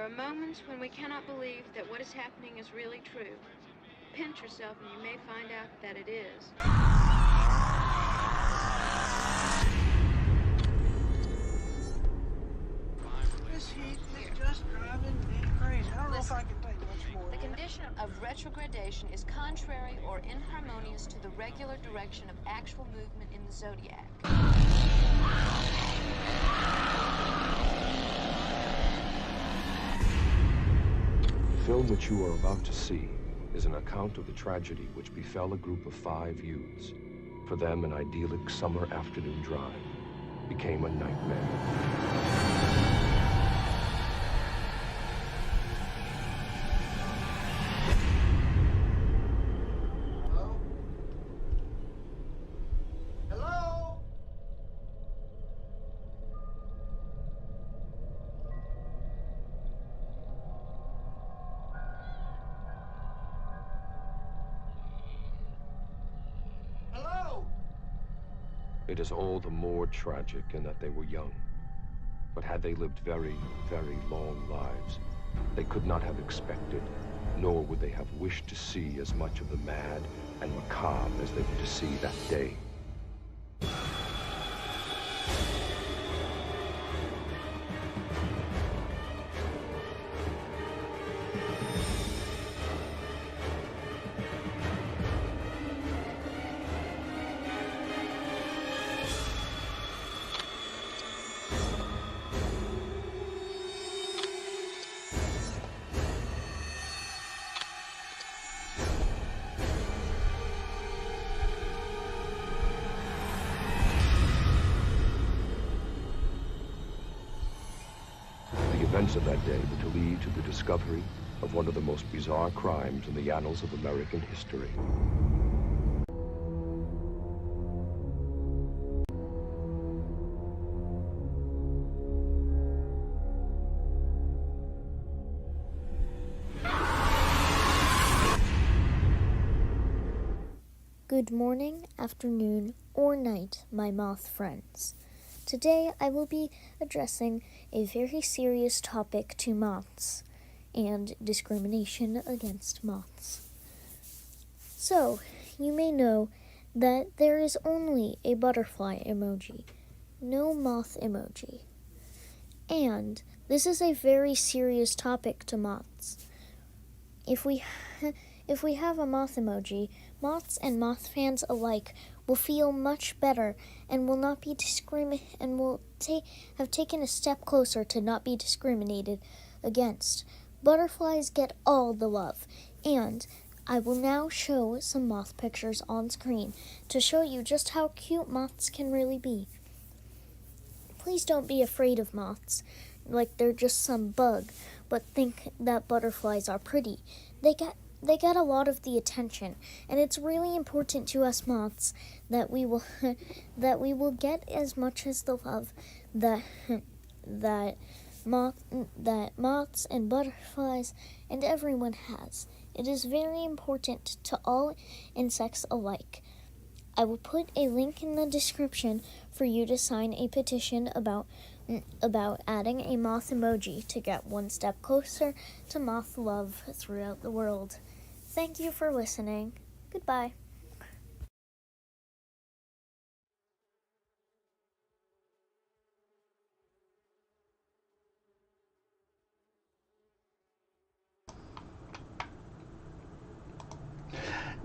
There are moments when we cannot believe that what is happening is really true. Pinch yourself and you may find out that it is. This heat is just driving me crazy. I don't know if I can take much more. The condition of retrogradation is contrary or inharmonious to the regular direction of actual movement in the zodiac. The film which you are about to see is an account of the tragedy which befell a group of 5 youths. For them, an idyllic summer afternoon drive became a nightmare. It is all the more tragic in that they were young. But had they lived very, very long lives, they could not have expected, nor would they have wished to see as much of the mad and macabre as they were to see that day. The events of that day were to lead to the discovery of one of the most bizarre crimes in the annals of American history. Good morning, afternoon, or night, my moth friends. Today I will be addressing a very serious topic to moths and discrimination against moths. So, you may know that there is only a butterfly emoji, no moth emoji. And this is a very serious topic to moths. If we have a moth emoji, moths and moth fans alike will feel much better and will not be and will have taken a step closer to not be discriminated against. Butterflies get all the love, and I will now show some moth pictures on screen to show you just how cute moths can really be. Please don't be afraid of moths, like they're just some bug, but think that butterflies are pretty. They get a lot of the attention, and it's really important to us moths that we will get as much as the love that moths and butterflies and everyone has. It is very important to all insects alike. I will put a link in the description for you to sign a petition about adding a moth emoji to get one step closer to moth love throughout the world. Thank you for listening. Goodbye.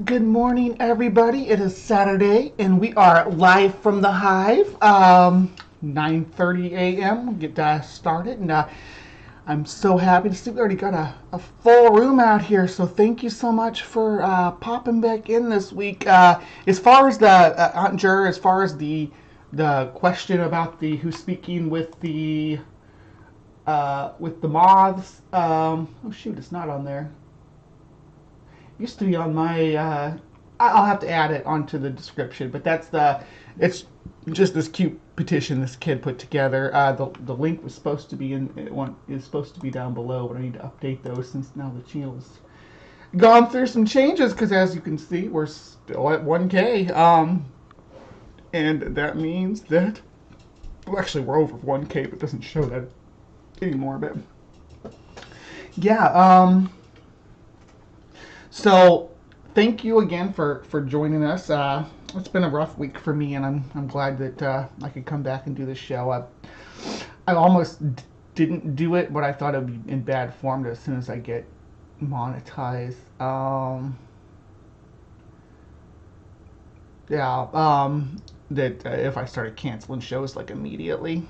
Good morning, everybody. It is Saturday, and we are live from the Hive. 9:30 a.m. We'll get started, and I'm so happy to see we already got a full room out here. So thank you so much for popping back in this week. As far as the Aunt Jer, as far as the question about the who's speaking with the moths. Oh shoot, it's not on there. Used to be on my I'll have to add it onto the description, but it's just this cute petition this kid put together. The link was supposed to be is supposed to be down below, but I need to update those since now the channel has gone through some changes, because as you can see, we're still at 1K, and that means that, well, actually we're over 1K, but it doesn't show that anymore. But Yeah. So thank you again for joining us. It's been a rough week for me, and I'm glad that I could come back and do this show. I almost didn't do it, but I thought it'd be in bad form as soon as I get monetized. Yeah. That if I started canceling shows like immediately.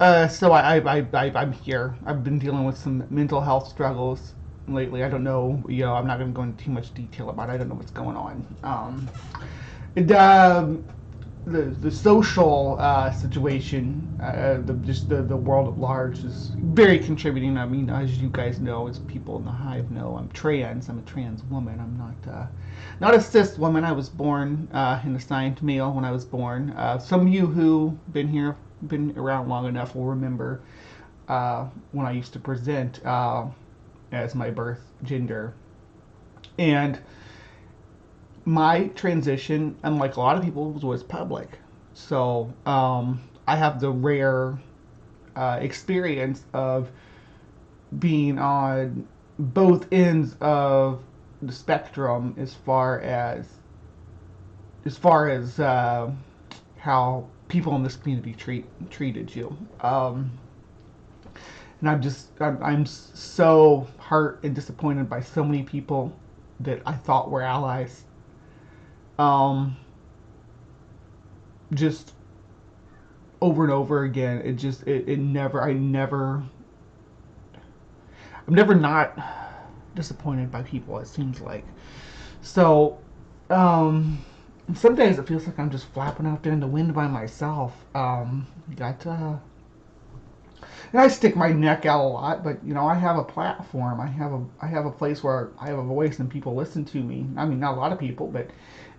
So I'm here. I've been dealing with some mental health struggles lately. I don't know, I'm not going to go into too much detail about it. I don't know what's going on. It, the social situation, the world at large is very contributing. I mean, as you guys know, as people in the Hive know, I'm trans. I'm a trans woman. I'm not a cis woman. I was born and assigned male when I was born. Some of you who been around long enough will remember when I used to present as my birth gender. And my transition, unlike a lot of people, was public. So I have the rare experience of being on both ends of the spectrum as far as how people in this community treated you. And I'm so hurt and disappointed by so many people that I thought were allies. Just over and over again, I'm never not disappointed by people, it seems like. So, some days it feels like I'm just flapping out there in the wind by myself. And I stick my neck out a lot, but I have a platform. I have a place where I have a voice and people listen to me. I mean, not a lot of people, but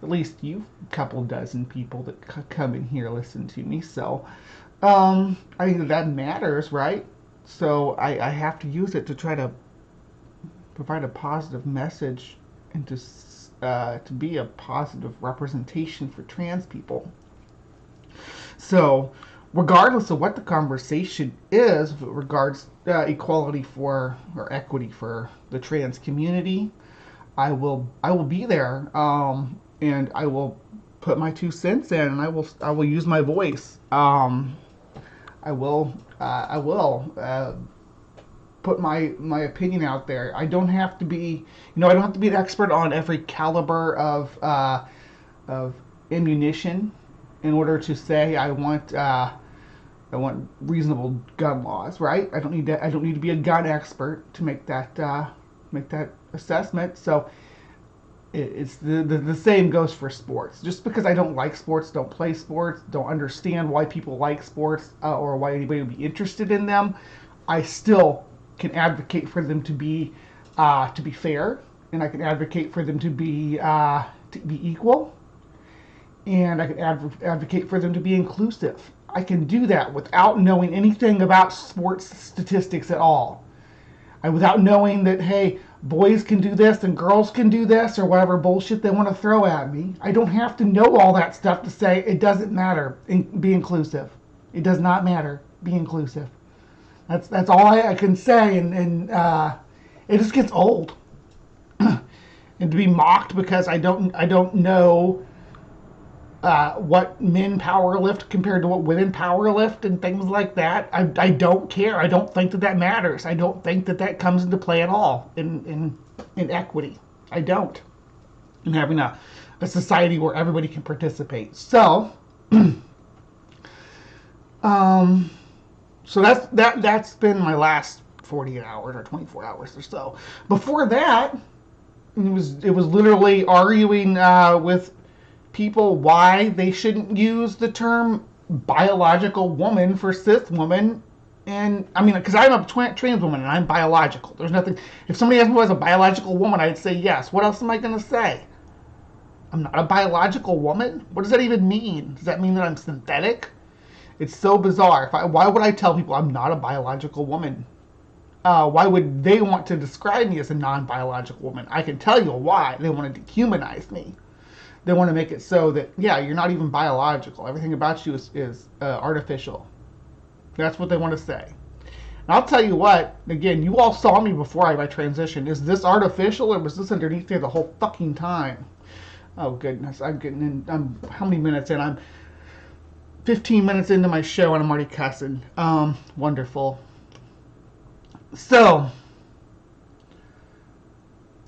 at least a couple dozen people that come in here listen to me. So I think that matters, right? So I have to use it to try to provide a positive message and to be a positive representation for trans people. So regardless of what the conversation is, if it regards equality or equity for the trans community, I will be there, and I will put my 2 cents in, and I will use my voice. I will put my opinion out there. I don't have to be I don't have to be an expert on every caliber of ammunition in order to say I want reasonable gun laws, right? I don't need to be a gun expert to make that assessment. So it's the same goes for sports. Just because I don't like sports, don't play sports, don't understand why people like sports or why anybody would be interested in them, I still can advocate for them to be fair, and I can advocate for them to be equal, and I can advocate for them to be inclusive. I can do that without knowing anything about sports statistics at all. Without knowing that, hey, boys can do this and girls can do this or whatever bullshit they want to throw at me. I don't have to know all that stuff to say it doesn't matter. Be inclusive. It does not matter. Be inclusive. That's all I can say, and it just gets old. And to be mocked because I don't know what men power lift compared to what women power lift and things like that. I don't care. I don't think that matters. I don't think that comes into play at all in equity. I don't. In having a society where everybody can participate. So, so that's been my last 48 hours or 24 hours or so. Before that, it was literally arguing with people why they shouldn't use the term biological woman for cis woman. And I mean, because I'm a trans woman and I'm biological. There's nothing. If somebody asked me as a biological woman, I'd say yes. What else am I going to say? I'm not a biological woman? What does that even mean? Does that mean that I'm synthetic? It's so bizarre. Why would I tell people I'm not a biological woman? Why would they want to describe me as a non-biological woman? I can tell you why. They want to dehumanize me. They want to make it so that, yeah, you're not even biological. Everything about you is artificial. That's what they want to say. And I'll tell you what, again, you all saw me before I transitioned. Is this artificial or was this underneath there the whole fucking time? Oh goodness, I'm getting in. I'm how many minutes in? I'm 15 minutes into my show and I'm already cussing. Wonderful. So,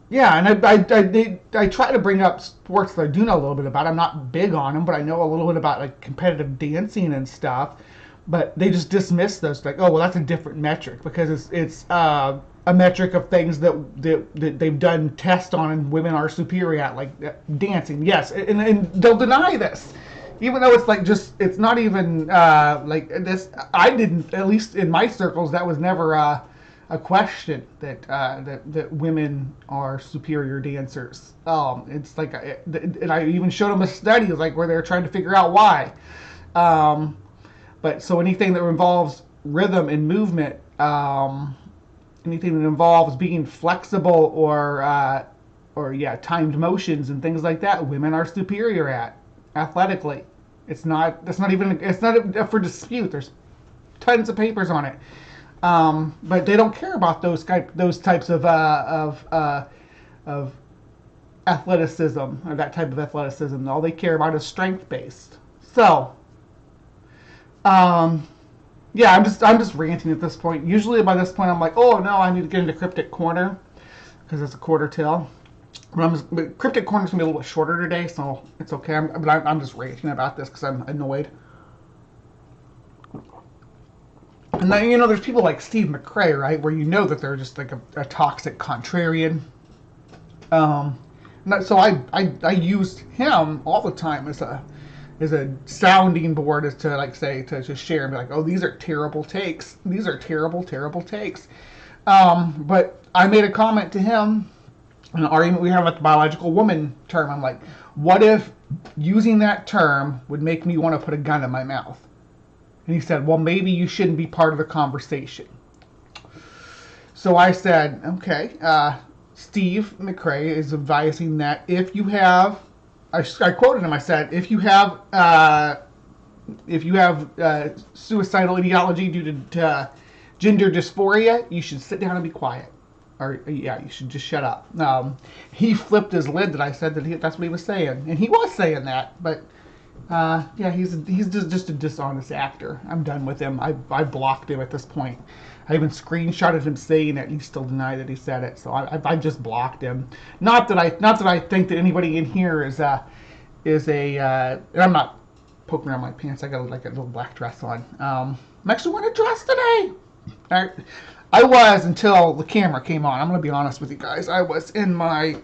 yeah, and I try to bring up sports that I do know a little bit about. I'm not big on them, but I know a little bit about like competitive dancing and stuff. But they just dismiss those like, oh well, that's a different metric because it's a metric of things that they've done tests on and women are superior at, like dancing. Yes, and they'll deny this, even though it's like just it's not even like this. I didn't, at least in my circles, that was never a question that women are superior dancers. It's like, and I even showed them a study like where they're trying to figure out why. But so anything that involves rhythm and movement, anything that involves being flexible or timed motions and things like that, women are superior at athletically. That's not up for dispute. There's tons of papers on it. But they don't care about those types of athleticism or that type of athleticism. All they care about is strength based. So, yeah, I'm just ranting at this point. Usually by this point I'm like, oh no, I need to get into Cryptic Corner because it's a quarter till. But Cryptic Corner's gonna be a little bit shorter today, so it's okay. I'm just ranting about this because I'm annoyed. And then, there's people like Steve McRae, right, where you know that they're just like a toxic contrarian. So I used him all the time as a sounding board, as to like say to just share and be like, oh, these are terrible takes. These are terrible takes. But I made a comment to him, an argument we have with the biological woman term. I'm like, what if using that term would make me want to put a gun in my mouth? And he said, well, maybe you shouldn't be part of the conversation. So I said, okay, Steve McRae is advising that if you have, I quoted him, I said, if you have suicidal ideology due to gender dysphoria, you should sit down and be quiet. Or, yeah, you should just shut up. He flipped his lid that I said that's what he was saying. And he was saying that, but yeah, he's just a dishonest actor. I'm done with him. I blocked him at this point. I even screenshotted him saying it, and he still denied that he said it. So I just blocked him. Not that I think that anybody in here is a. And I'm not poking around my pants. I got like a little black dress on. I'm actually wearing a dress today. I was until the camera came on. I'm gonna be honest with you guys. I was in my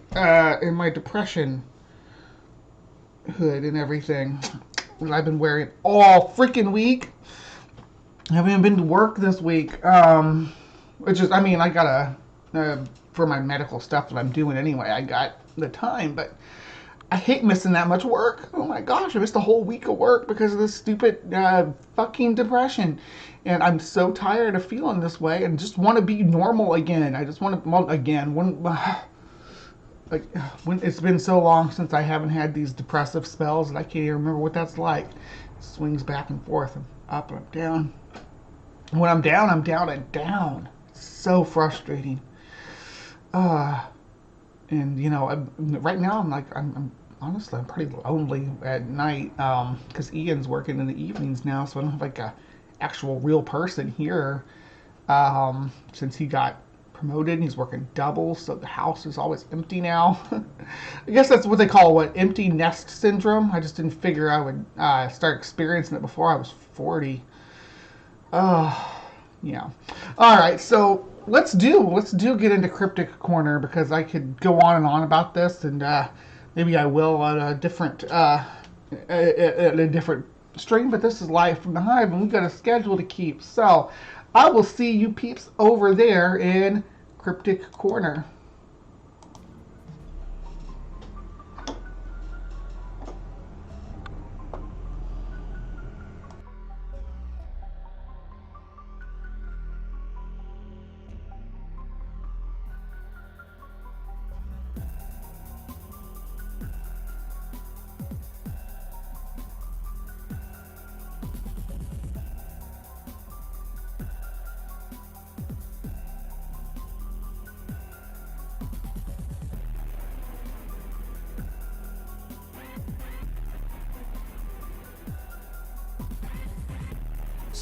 depression hood and everything that I've been wearing all freaking week. I haven't even been to work this week, which is, I mean, I got for my medical stuff that I'm doing anyway, I got the time, but I hate missing that much work. Oh my gosh, I missed a whole week of work because of this stupid fucking depression. And I'm so tired of feeling this way and just want to be normal again. I just want to, again, when it's been so long since I haven't had these depressive spells that I can't even remember what that's like. It swings back and forth. I'm up and I'm down. When I'm down and down. It's so frustrating. And right now I'm honestly I'm pretty lonely at night because Ian's working in the evenings now, so I don't have like a actual real person here since he got promoted and he's working doubles, so the house is always empty now. I guess that's what they call empty nest syndrome. I just didn't figure I would start experiencing it before I was 40. Yeah. All right, so let's get into Cryptic Corner because I could go on and on about this, and maybe I will on a different stream. But this is live from the Hive, and we've got a schedule to keep. So I will see you peeps over there in Cryptic Corner.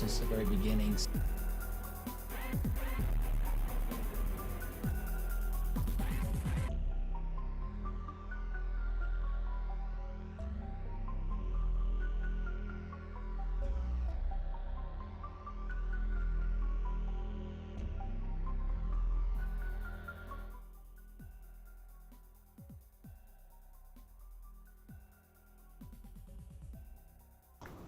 since the very beginning.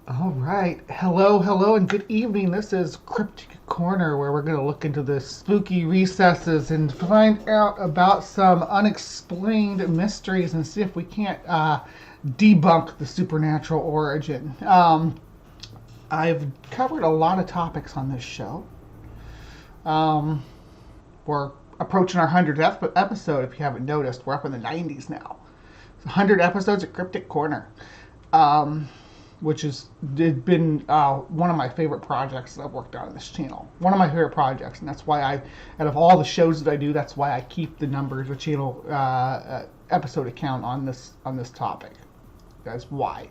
All right. Hello, and good evening. This is CryptoCorner, where we're going to look into the spooky recesses and find out about some unexplained mysteries and see if we can't debunk the supernatural origin. I've covered a lot of topics on this show. We're approaching our 100th episode, if you haven't noticed. We're up in the 90s now. 100 episodes of CryptoCorner. Which has been one of my favorite projects that I've worked on this channel. One of my favorite projects, and that's why out of all the shows that I do, that's why I keep the numbers, the channel episode account on this topic. That's why,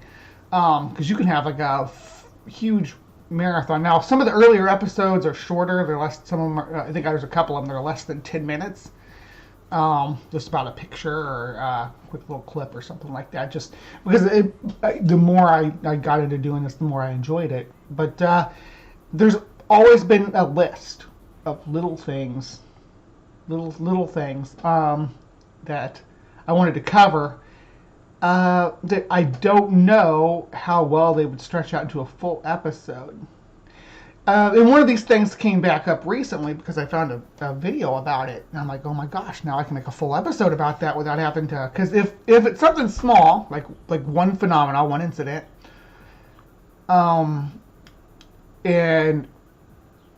because you can have like a huge marathon. Now, some of the earlier episodes are shorter. They're less. Some of them are, I think there's a couple of them that are less than 10 minutes. Just about a picture or a quick little clip or something like that. Just because the more I got into doing this, the more I enjoyed it. But there's always been a list of little things that I wanted to cover that I don't know how well they would stretch out into a full episode. And one of these things came back up recently because I found a video about it. And I'm like, oh my gosh, now I can make a full episode about that without having to... Because if it's something small, like one phenomenon, one incident, and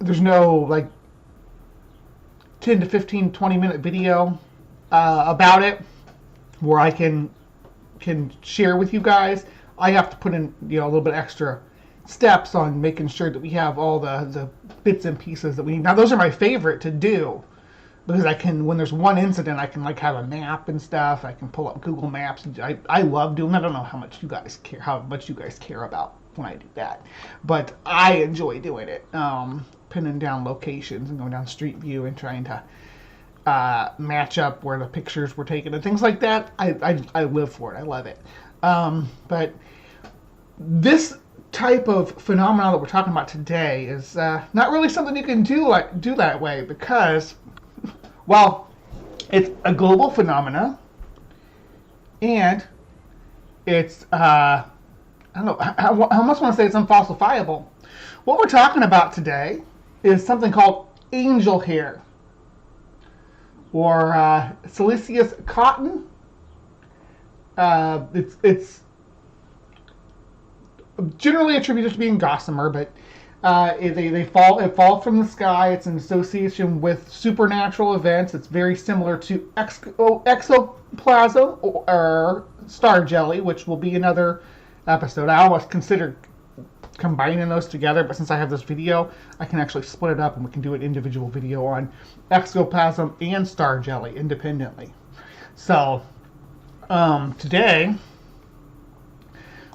there's no like 10 to 15, 20-minute video about it where I can share with you guys, I have to put in a little bit extra steps on making sure that we have all the bits and pieces that we need. Now, those are my favorite to do because I can, when there's one incident, I can like have a map and stuff. I can pull up Google Maps. I love doing that. I don't know how much you guys care about when I do that, but I enjoy doing it. Pinning down locations and going down Street View and trying to match up where the pictures were taken and things like that. I live for it. I love it. But this type of phenomenon that we're talking about today is not really something you can do that way because, well, it's a global phenomena and it's I don't know, I almost want to say it's unfalsifiable. What we're talking about today is something called angel hair or siliceous cotton. It's generally attributed to being gossamer, but it falls from the sky. It's in association with supernatural events. It's very similar to exoplasm or star jelly, which will be another episode. I almost considered combining those together, but since I have this video, I can actually split it up and we can do an individual video on exoplasm and star jelly independently. So today,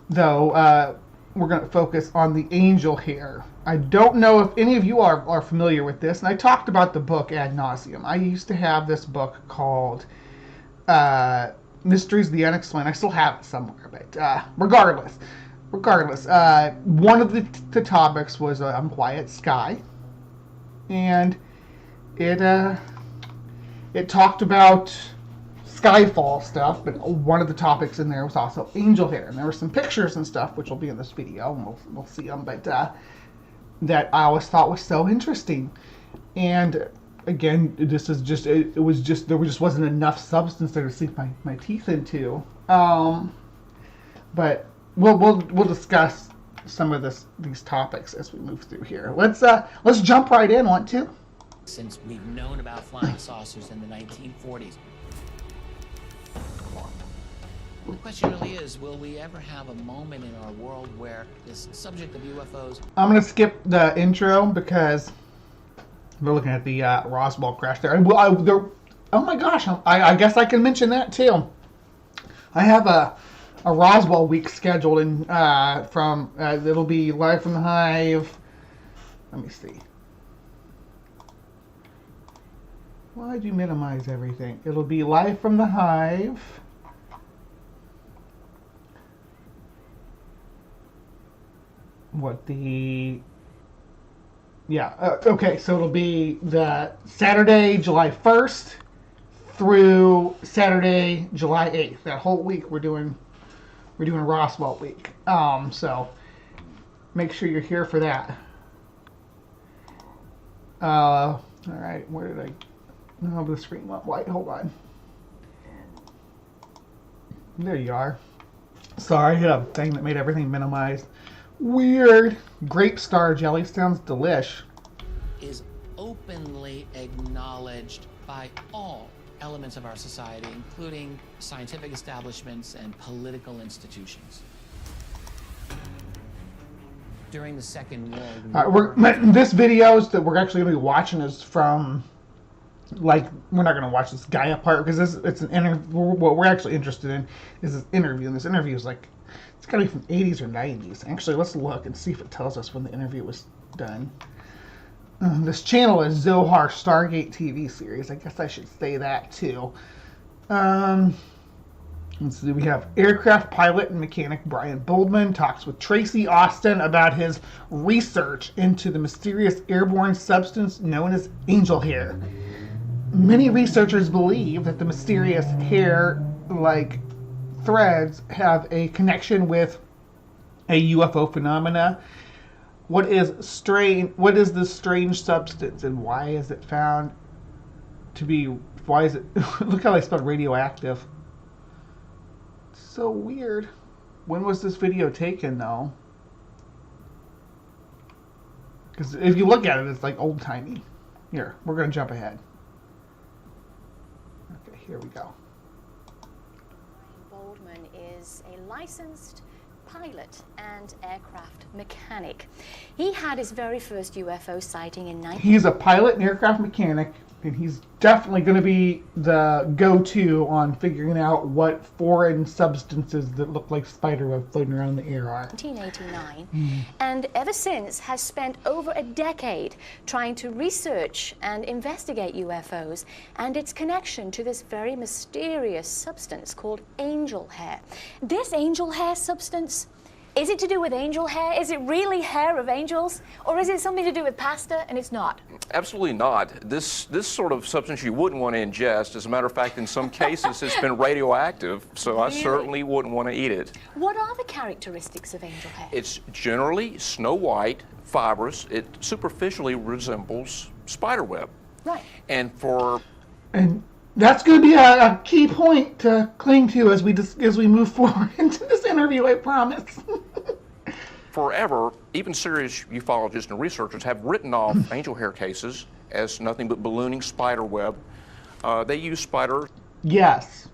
though, we're going to focus on the angel hair. I don't know if any of you are familiar with this, and I talked about the book ad nauseum. I used to have this book called Mysteries of the Unexplained. I still have it somewhere, but regardless, one of the topics was Unquiet Sky, and it talked about Skyfall stuff, but one of the topics in there was also angel hair, and there were some pictures and stuff which will be in this video, and we'll see them, but that I always thought was so interesting. And again, there just wasn't enough substance there to sink my teeth into. But we'll discuss some of these topics as we move through here. Let's jump right in, want to? Since we've known about flying saucers in the 1940s. The question really is, will we ever have a moment in our world where this subject of UFOs... I'm going to skip the intro because we're looking at the Roswell crash there. Oh my gosh, I guess I can mention that too. I have a Roswell week scheduled, and it'll be live from the Hive Let me see. Why'd you minimize everything? It'll be live from the Hive. Okay, so it'll be the Saturday, July 1st through Saturday, July 8th. That whole week we're doing a Roswell week. So make sure you're here for that. All right, where did I? No, the screen went white. Hold on. There you are. Sorry, I hit a thing that made everything minimized. Weird. Grape star jelly sounds delish. Is openly acknowledged by all elements of our society, including scientific establishments and political institutions. During the Second World War... This video that we're actually going to be watching is from, like, we're not going to watch this Gaia part because it's an interview. What we're actually interested in is this interview, and this interview is like, it's got to be from 80s or 90s. Actually, let's look and see if it tells us when the interview was done. This channel is Zohar Stargate TV series. I guess I should say that too. Let's see, we have aircraft pilot and mechanic Brian Boldman talks with Tracy Austin about his research into the mysterious airborne substance known as angel hair. Many researchers believe that the mysterious hair-like threads have a connection with a UFO phenomena. What is this strange substance, and why is it found to be? Why is it? Look how they spelled radioactive. So weird. When was this video taken, though? Because if you look at it, it's like old-timey. Here, we're going to jump ahead. Okay, here we go. Boldman is a licensed pilot and aircraft mechanic. He had his very first UFO sighting in He's a pilot and aircraft mechanic, and he's definitely going to be the go-to on figuring out what foreign substances that look like spiderweb floating around the air are. 1989, and ever since has spent over a decade trying to research and investigate UFOs and its connection to this very mysterious substance called angel hair. This angel hair substance, is it to do with angel hair? Is it really hair of angels? Or is it something to do with pasta and it's not? Absolutely not. This sort of substance you wouldn't want to ingest. As a matter of fact, in some cases, it's been radioactive, so Really? I certainly wouldn't want to eat it. What are the characteristics of angel hair? It's generally snow white, fibrous. It superficially resembles spiderweb. Right. And that's going to be a key point to cling to as we move forward into this interview, I promise. forever, even serious ufologists and researchers have written off angel hair cases as nothing but ballooning spider web. They use spider. Yes.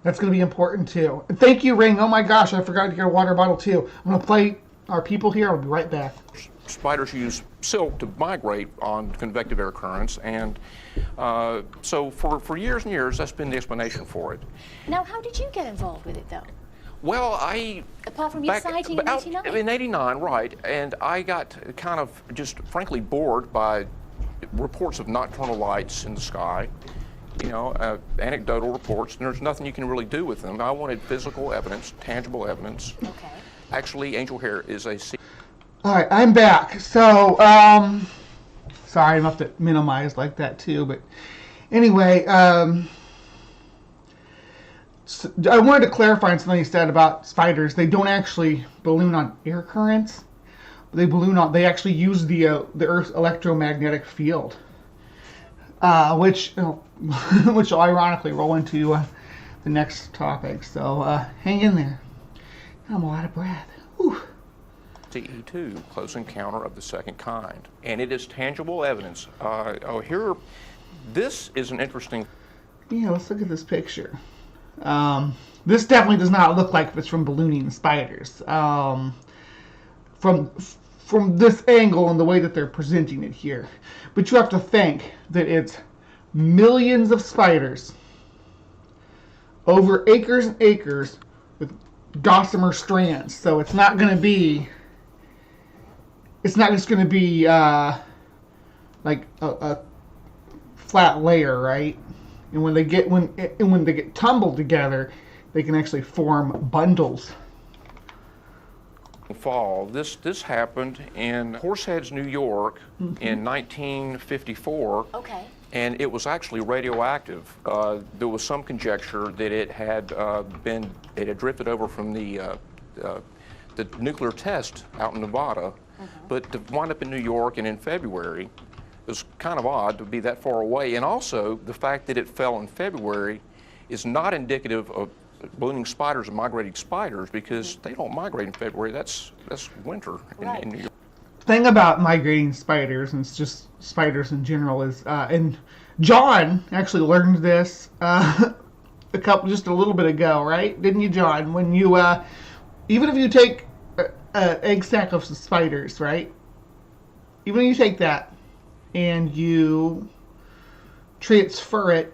That's going to be important too. Thank you, Ring. Oh my gosh, I forgot to get a water bottle too. I'm going to play our people here. I'll be right back. Spiders use silk to migrate on convective air currents, and so for years and years, that's been the explanation for it. Now, how did you get involved with it, though? Well, apart from your sighting in 89? In 89, right, and I got kind of just frankly bored by reports of nocturnal lights in the sky, you know, anecdotal reports, and there's nothing you can really do with them. I wanted physical evidence, tangible evidence. Okay. Actually, angel hair is a... All right, I'm back. So, sorry, I'm have to minimize like that too, but anyway, so I wanted to clarify something you said about spiders. They don't actually balloon on air currents. They actually use the Earth's electromagnetic field, which will ironically roll into the next topic. So hang in there. I'm a lot of breath. Whew. CE2, close encounter of the second kind, and it is tangible evidence. Here, this is an interesting. Yeah, let's look at this picture. This definitely does not look like it's from ballooning spiders. From this angle and the way that they're presenting it here, but you have to think that it's millions of spiders over acres and acres with gossamer strands. So it's not going to be it's not just going to be like a flat layer, right? And when they get tumbled together, they can actually form bundles. Fall. This happened in Horseheads, New York, in 1954. Okay. And it was actually radioactive. There was some conjecture that it had drifted over from the nuclear test out in Nevada, but to wind up in New York and in February, it was kind of odd to be that far away. And also, the fact that it fell in February is not indicative of ballooning spiders and migrating spiders, because they don't migrate in February. That's winter in New York. Thing about migrating spiders, and it's just spiders in general, is and John actually learned this just a little bit ago, right? Didn't you, John? When you even if you take an egg sac of spiders, right? Even if you take that and you transfer it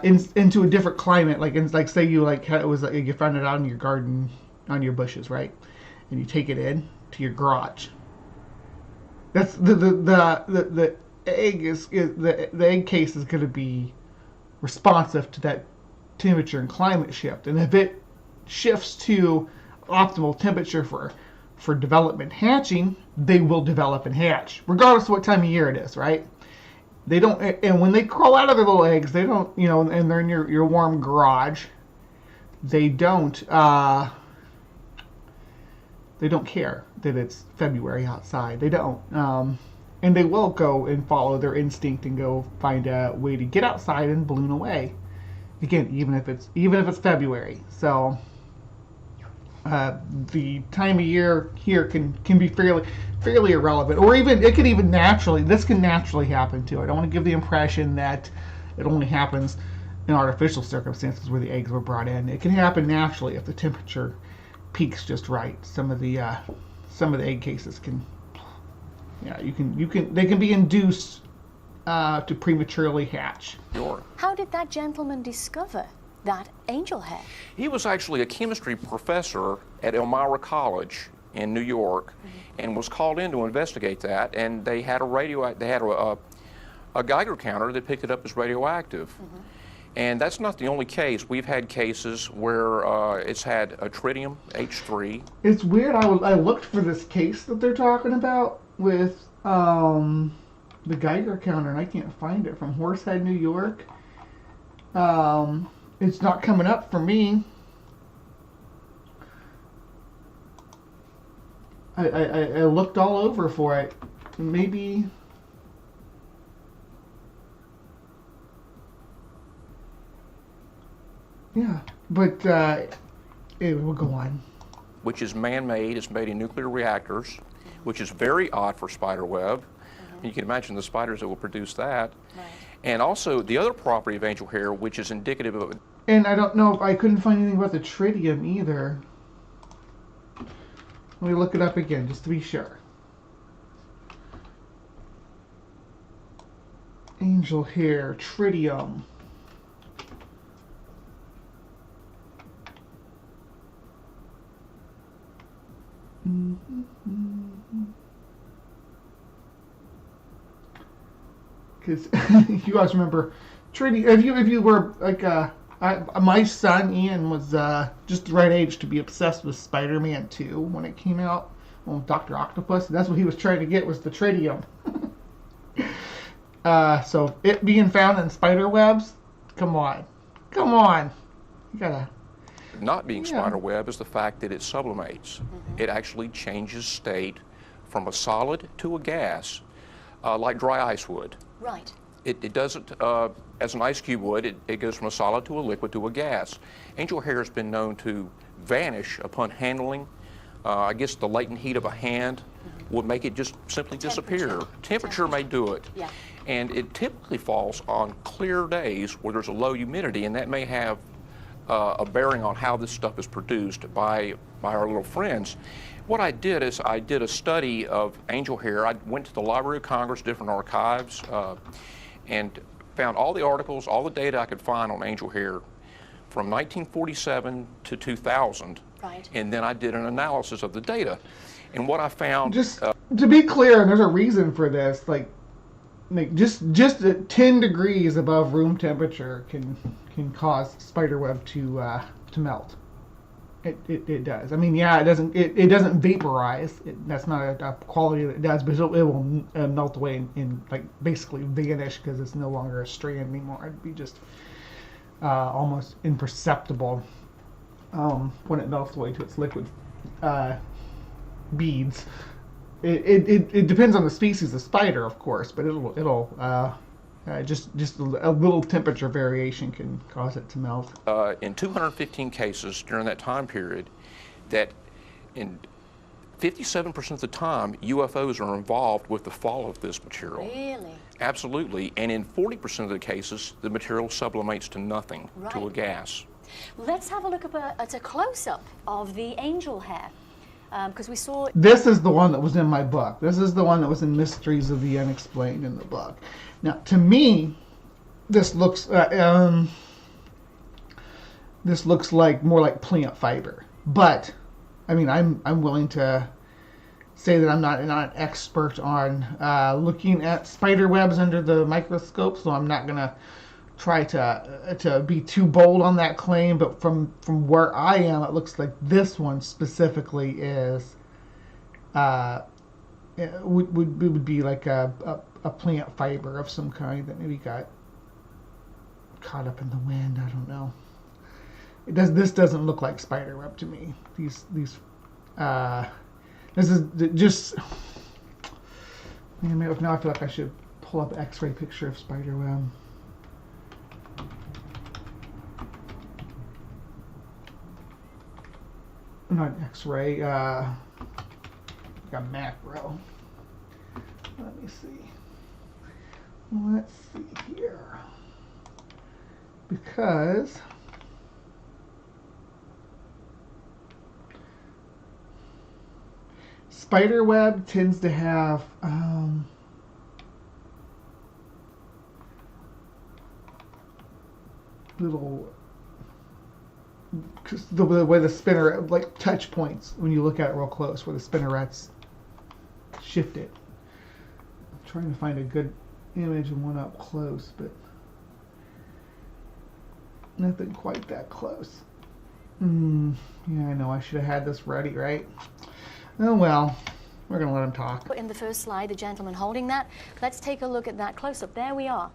into a different climate, like say you you found it out in your garden on your bushes, right? And you take it in to your garage. That's the egg is the egg case is going to be responsive to that temperature and climate shift. And if it shifts to optimal temperature for development hatching, they will develop and hatch, regardless of what time of year it is, right? They don't, and when they crawl out of their little eggs, they don't, and they're in your warm garage, they don't care that it's February outside. They don't. And they will go and follow their instinct and go find a way to get outside and balloon away. Again, even if it's February. So the time of year here can be fairly irrelevant, or even it could even this can naturally happen too. I don't want to give the impression that it only happens in artificial circumstances where the eggs were brought in. It can happen naturally if the temperature peaks just right. Some of the egg cases can, they can be induced to prematurely hatch. Sure. How did that gentleman discover that angel hair? He was actually a chemistry professor at Elmira College in New York, and was called in to investigate that. And they had a Geiger counter that picked it up as radioactive. And that's not the only case. We've had cases where it's had a tritium H3. It's weird. I looked for this case that they're talking about with the Geiger counter, and I can't find it, from Horsehead, New York. It's not coming up for me. I looked all over for it. Maybe. Yeah, but it will go on. Which is man-made. It's made in nuclear reactors, which is very odd for spider web. You can imagine the spiders that will produce that. Right. And also the other property of angel hair, which is indicative of. And I don't know if I couldn't find anything about the tritium either. Let me look it up again just to be sure. Angel hair, tritium. Because you guys remember tritium. If you were like my son Ian was just the right age to be obsessed with Spider-Man 2 when it came out. Well, Dr. Octopus. That's what he was trying to get, was the tritium. So it being found in spider webs, come on, you gotta. Not being spider web is the fact that it sublimates. It actually changes state from a solid to a gas, like dry ice would. Right. It doesn't, as an ice cube would, it goes from a solid to a liquid to a gas. Angel hair has been known to vanish upon handling. I guess the latent heat of a hand would make it just simply disappear. Temperature may do it. Yeah. And it typically falls on clear days where there's a low humidity, and that may have a bearing on how this stuff is produced by our little friends. What I did is I did a study of angel hair. I went to the Library of Congress, different archives, and found all the articles, all the data I could find on angel hair from 1947 to 2000. Right. And then I did an analysis of the data. And what I found... Just to be clear, there's a reason for this. Like just at 10 degrees above room temperature can cause spiderweb to melt. It does. I mean, yeah, it doesn't vaporize. That's not a quality that it does, but it will melt away and like basically vanish because it's no longer a strand anymore. It'd be just almost imperceptible when it melts away to its liquid beads. It depends on the species of spider, of course, but it'll just a little temperature variation can cause it to melt. In 215 cases during that time period, that in 57% of the time, UFOs are involved with the fall of this material. Really? Absolutely. And in 40% of the cases, the material sublimates to nothing, to a Right. gas. Let's have a look at a close-up of the angel hair, because we saw... This is the one that was in my book. This is the one that was in Mysteries of the Unexplained in the book. Now, to me, this looks like more like plant fiber. But, I mean, I'm willing to say that I'm not an expert on looking at spider webs under the microscope, so I'm not gonna try to be too bold on that claim. But from where I am, it looks like this one specifically is would be like a plant fiber of some kind that maybe got caught up in the wind. I don't know. This doesn't look like spider web to me. This is just. Now I feel like I should pull up an X-ray picture of spider web. Not an X-ray. Like a macro. Let me see. Let's see here. Because spider web tends to have little, cause the way the spinner, like touch points when you look at it real close, where the spinnerets shift it. I'm trying to find a good image and one up close, but nothing quite that close. Yeah, I know I should have had this ready, right? Oh well, we're gonna let him talk. In the first slide, the gentleman holding that. Let's take a look at that close-up. There we are.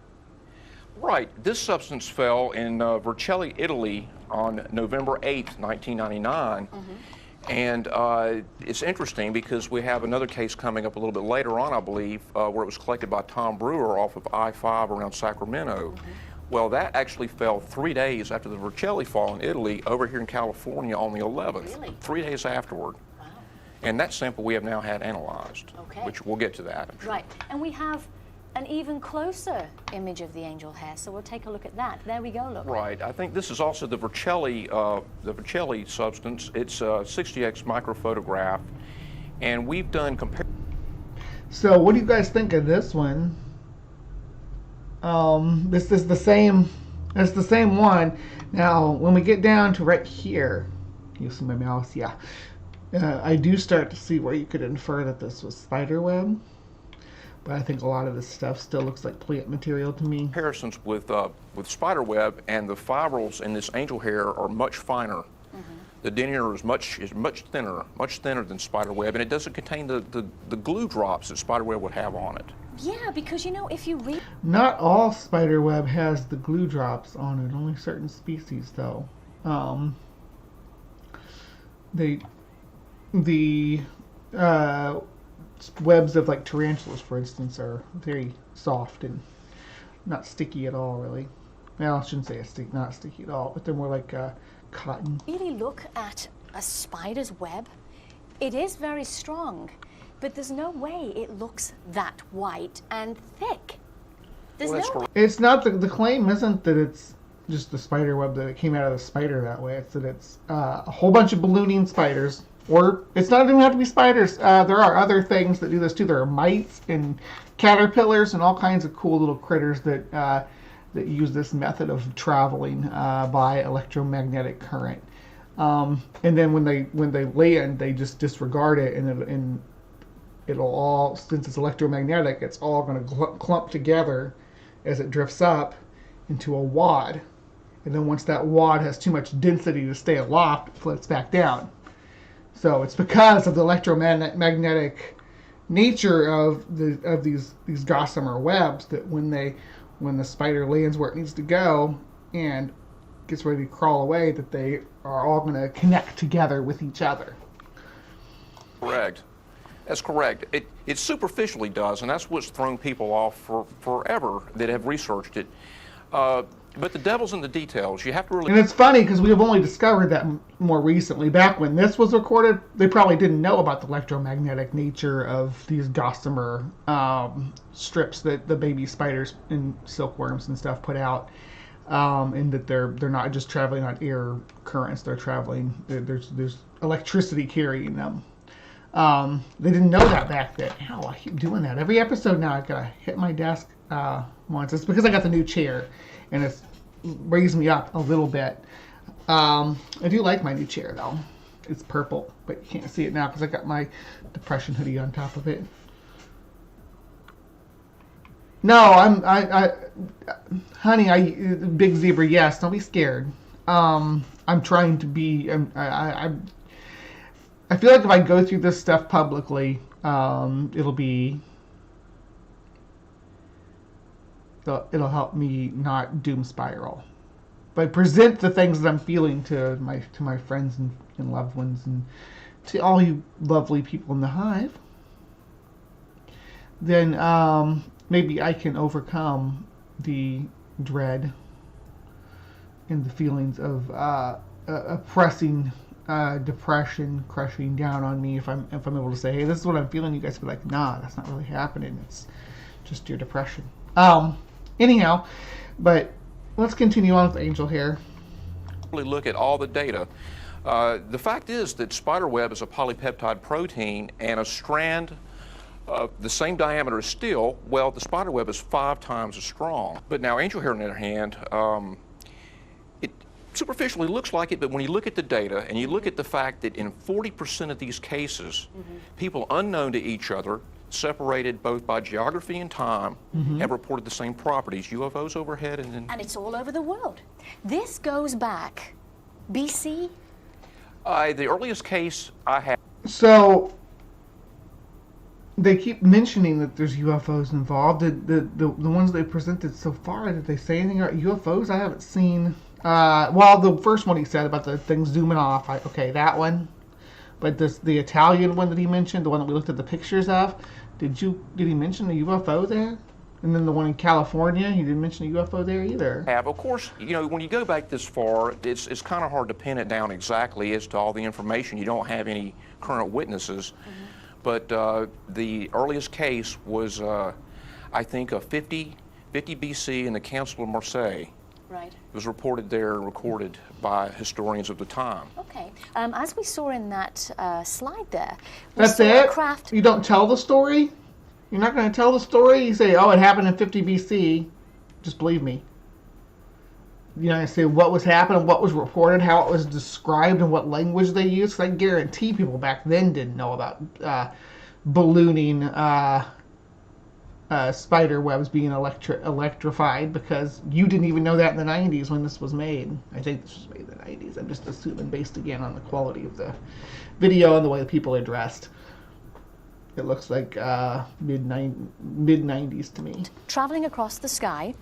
Right. This substance fell in Vercelli, Italy on November 8th, 1999. And it's interesting because we have another case coming up a little bit later on, I believe, where it was collected by Tom Brewer off of I-5 around Sacramento. Well, that actually fell 3 days after the Vercelli fall in Italy over here in California on the 11th. Really? 3 days afterward. Wow. And that sample we have now had analyzed, Okay. which we'll get to that, I'm sure. Right. And we have an even closer image of the angel hair, so we'll take a look at that. There we go, look. Right. I think this is also the Vercelli substance. It's a 60x microphotograph, and we've done So what do you guys think of this one? This is the same. It's the same one. Now, when we get down to right here, you'll see my mouse. Yeah, I do start to see where you could infer that this was spider web. But I think a lot of this stuff still looks like plant material to me. comparisons with spider web, and the fibrils in this angel hair are much finer. The denier is much thinner than spider web, and it doesn't contain the glue drops that spider web would have on it. Yeah, because you know, if you read... Not all spider web has the glue drops on it. Only certain species, though. The webs of like tarantulas, for instance, are very soft and not sticky at all, really. Well, I shouldn't say not sticky at all, but they're more like cotton. really look at a spider's web, it is very strong, but there's no way it looks that white and thick. There's Well, that's no correct. It's not the claim isn't that it's just the spider web, that it came out of the spider that way. It's that it's a whole bunch of ballooning spiders, or it's not even have to be spiders. There are other things that do this too. There are mites and caterpillars and all kinds of cool little critters that that use this method of traveling by electromagnetic current. And then when they land, they just disregard it, and it'll all, since it's electromagnetic, it's all going to clump together as it drifts up into a wad. And then once that wad has too much density to stay aloft, it floats back down. So it's because of the electromagnetic nature of these gossamer webs that when the spider lands where it needs to go and gets ready to crawl away, that they are all going to connect together with each other. Correct. That's correct. It superficially does, and that's what's thrown people off for forever that have researched it. But the devil's in the details. You have to really... And it's funny because we have only discovered that more recently. Back when this was recorded, they probably didn't know about the electromagnetic nature of these gossamer strips that the baby spiders and silkworms and stuff put out. And that they're not just traveling on air currents. They're traveling... There's electricity carrying them. They didn't know that back then. Ow, I keep doing that. Every episode now I've got to hit my desk once. It's because I got the new chair. And it's raised me up a little bit. I do like my new chair, though. It's purple, but you can't see it now because I got my depression hoodie on top of it. No, honey, big zebra, yes. Don't be scared. I'm trying to be. I feel like if I go through this stuff publicly, it'll help me not doom spiral. If I present the things that I'm feeling to my friends and loved ones and to all you lovely people in the Hive, then maybe I can overcome the dread and the feelings of oppressing depression crushing down on me. If I'm able to say, hey, this is what I'm feeling, you guys will be like, nah, that's not really happening. It's just your depression. Anyhow, but let's continue on with Angel here. Really look at all the data. The fact is that spiderweb is a polypeptide protein, and a strand of the same diameter as steel, well, the spiderweb is 5 times as strong. But now angel hair, on the other hand, it superficially looks like it, but when you look at the data and you look at the fact that in 40% of these cases, people unknown to each other, separated both by geography and time, have reported the same properties, UFOs overhead, and it's all over the world. This goes back BC? The earliest case I have... So, they keep mentioning that there's UFOs involved. The ones they presented so far, did they say anything about UFOs? I haven't seen... well, the first one he said about the thing zooming off, okay, that one. But the Italian one that he mentioned, the one that we looked at the pictures of, did he mention a UFO there? And then the one in California, he didn't mention a UFO there either. Of course, you know, when you go back this far, it's kind of hard to pin it down exactly as to all the information. You don't have any current witnesses. But the earliest case was, I think, a 50 BC in the Council of Marseille. Right. It was reported there and recorded by historians of the time. Okay. As we saw in that slide there, that's it? You don't tell the story? You're not going to tell the story? You say, oh, it happened in 50 BC. Just believe me. You know, I say what was happening, what was reported, how it was described, and what language they used. I guarantee people back then didn't know about ballooning spider webs being electrified, because you didn't even know that in the 90s when this was made. I think this was made in the 90s. I'm just assuming based again on the quality of the video and the way the people are dressed. It looks like mid-90s to me. Traveling across the sky,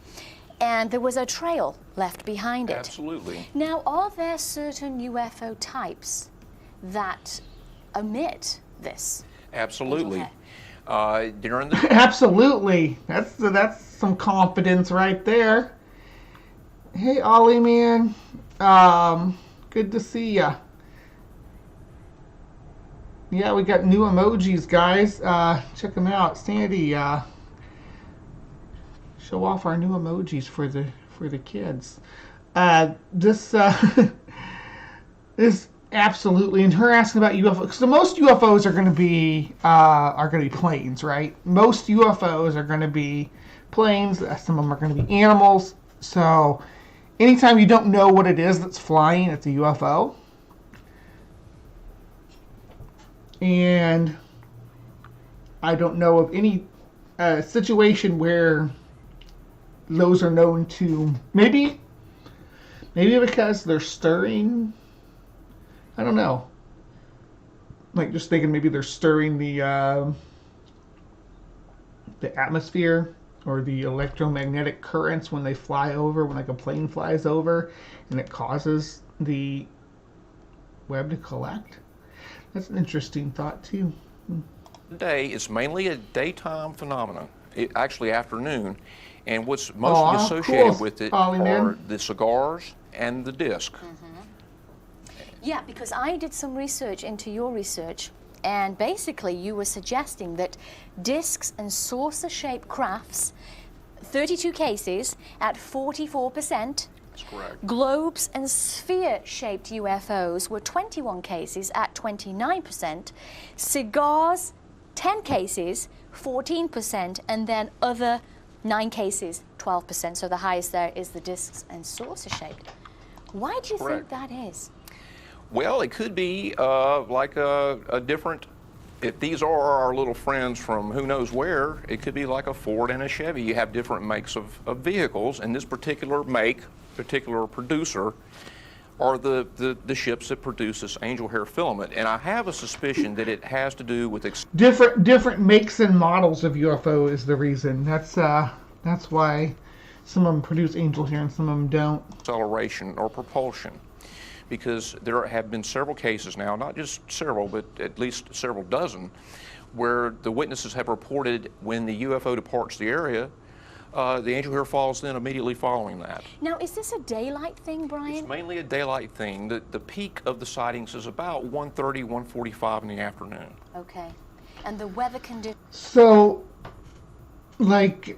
and there was a trail left behind it. Absolutely. Now, are there certain UFO types that omit this? Absolutely. During the Absolutely. That's some confidence right there. Hey, Ollie, man. Good to see ya. Yeah, we got new emojis, guys. Check them out. Sandy, show off our new emojis for the kids. This is absolutely, and her asking about UFOs. So most UFOs are going to be planes, right? Most UFOs are going to be planes. Some of them are going to be animals. So anytime you don't know what it is that's flying, it's a UFO. And I don't know of any situation where those are known to, maybe because they're stirring, I don't know. Like, just thinking maybe they're stirring the atmosphere or the electromagnetic currents when they fly over, when like a plane flies over, and it causes the web to collect. That's an interesting thought too. Day is mainly a daytime phenomenon, actually afternoon, and what's mostly associated cool. with it Ollie, are man. the cigars and the disc. Yeah, because I did some research into your research, and basically you were suggesting that discs and saucer-shaped crafts, 32 cases at 44%. That's correct. Globes and sphere-shaped UFOs were 21 cases at 29%. Cigars, 10 cases, 14%, and then other 9 cases, 12%. So the highest there is the discs and saucer-shaped. Why do you think that is? Well, it could be like a different, if these are our little friends from who knows where, it could be like a Ford and a Chevy. You have different makes of vehicles, and this particular make, particular producer, are the ships that produce this angel hair filament. And I have a suspicion that it has to do with different makes and models of UFO is the reason. That's why some of them produce angel hair and some of them don't. Acceleration or propulsion. Because there have been several cases now, not just several, but at least several dozen, where the witnesses have reported when the UFO departs the area, the angel hair falls then immediately following that. Now, is this a daylight thing, Brian? It's mainly a daylight thing. The peak of the sightings is about 1:30, 1:45 in the afternoon. Okay. And the weather conditions? So, like,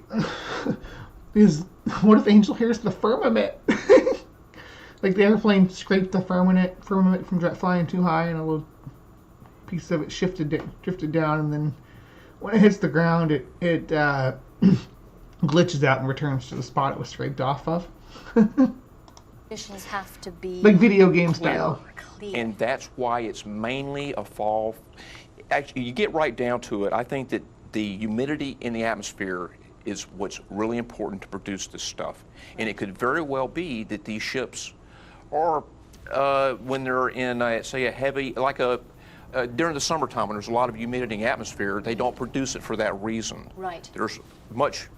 what if angel hair is the firmament? Like the airplane scraped the firmament from flying too high, and a little piece of it drifted down, and then when it hits the ground, it glitches out and returns to the spot it was scraped off of. Conditions have to be like video game style. Clear. And that's why it's mainly a fall. Actually, you get right down to it. I think that the humidity in the atmosphere is what's really important to produce this stuff. And it could very well be that these ships are, when they're in, say, a heavy, like during the summertime when there's a lot of humidity in the atmosphere, they don't produce it for that reason. Right. There's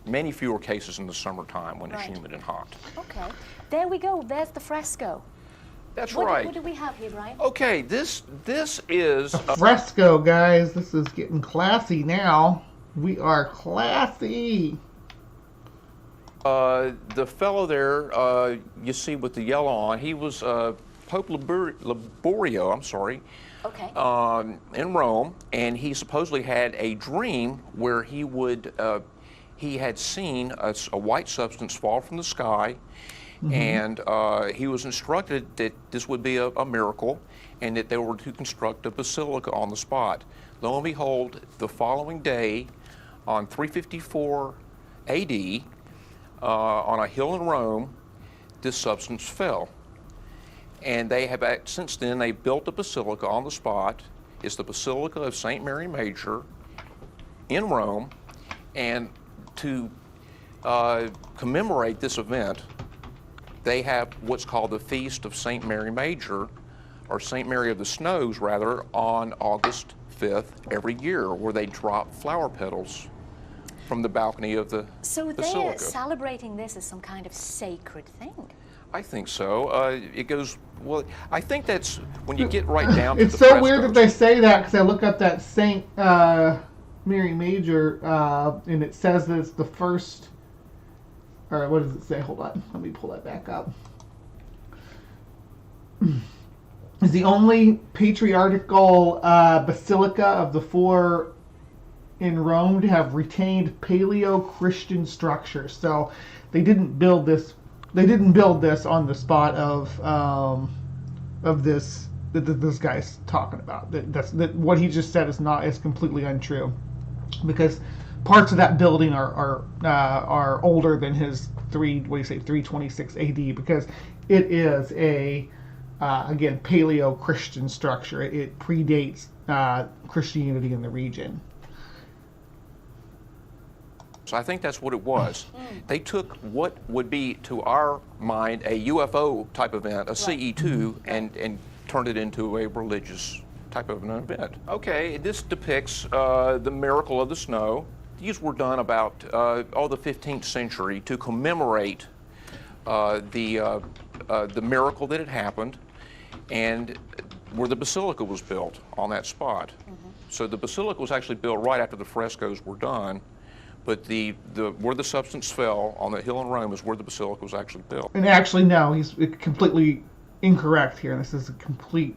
many fewer cases in the summertime when it's humid and hot. Okay. There we go. There's the fresco. That's right. What do we have here, Brian? Okay, this is a fresco, guys. This is getting classy now. We are classy. The fellow there, you see with the yellow on, he was Pope Liborio, I'm sorry, okay. In Rome, and he supposedly had a dream where he had seen a white substance fall from the sky, and he was instructed that this would be a miracle, and that they were to construct a basilica on the spot. Lo and behold, the following day, on 354 AD, on a hill in Rome, this substance fell. And they have, since then, they built a basilica on the spot. It's the Basilica of St. Mary Major in Rome. And to commemorate this event, they have what's called the Feast of St. Mary Major, or St. Mary of the Snows, rather, on August 5th every year, where they drop flower petals from the balcony of the basilica. So they're celebrating this as some kind of sacred thing. I think so. It goes, well, I think that's when you get right down to it's the so frescoes. weird that they say that, because I look up that St. Mary Major, and it says that it's the first, or what does it say? Hold on, let me pull that back up. It's the only patriarchal basilica of the four in Rome to have retained Paleo-Christian structure. So they didn't build this. They didn't build this on the spot of this that this guy's talking about. That what he just said is completely untrue, because parts of that building are older than his 326 AD, because it is a again Paleo-Christian structure. It predates Christianity in the region. So I think that's what it was. They took what would be, to our mind, a UFO type event, a CE2, and turned it into a religious type of an event. Okay, this depicts the miracle of the snow. These were done about the 15th century to commemorate the miracle that had happened, and where the basilica was built on that spot. So the basilica was actually built right after the frescoes were done. But where the substance fell on the hill in Rome is where the basilica was actually built. And actually, no, he's completely incorrect here. This is a complete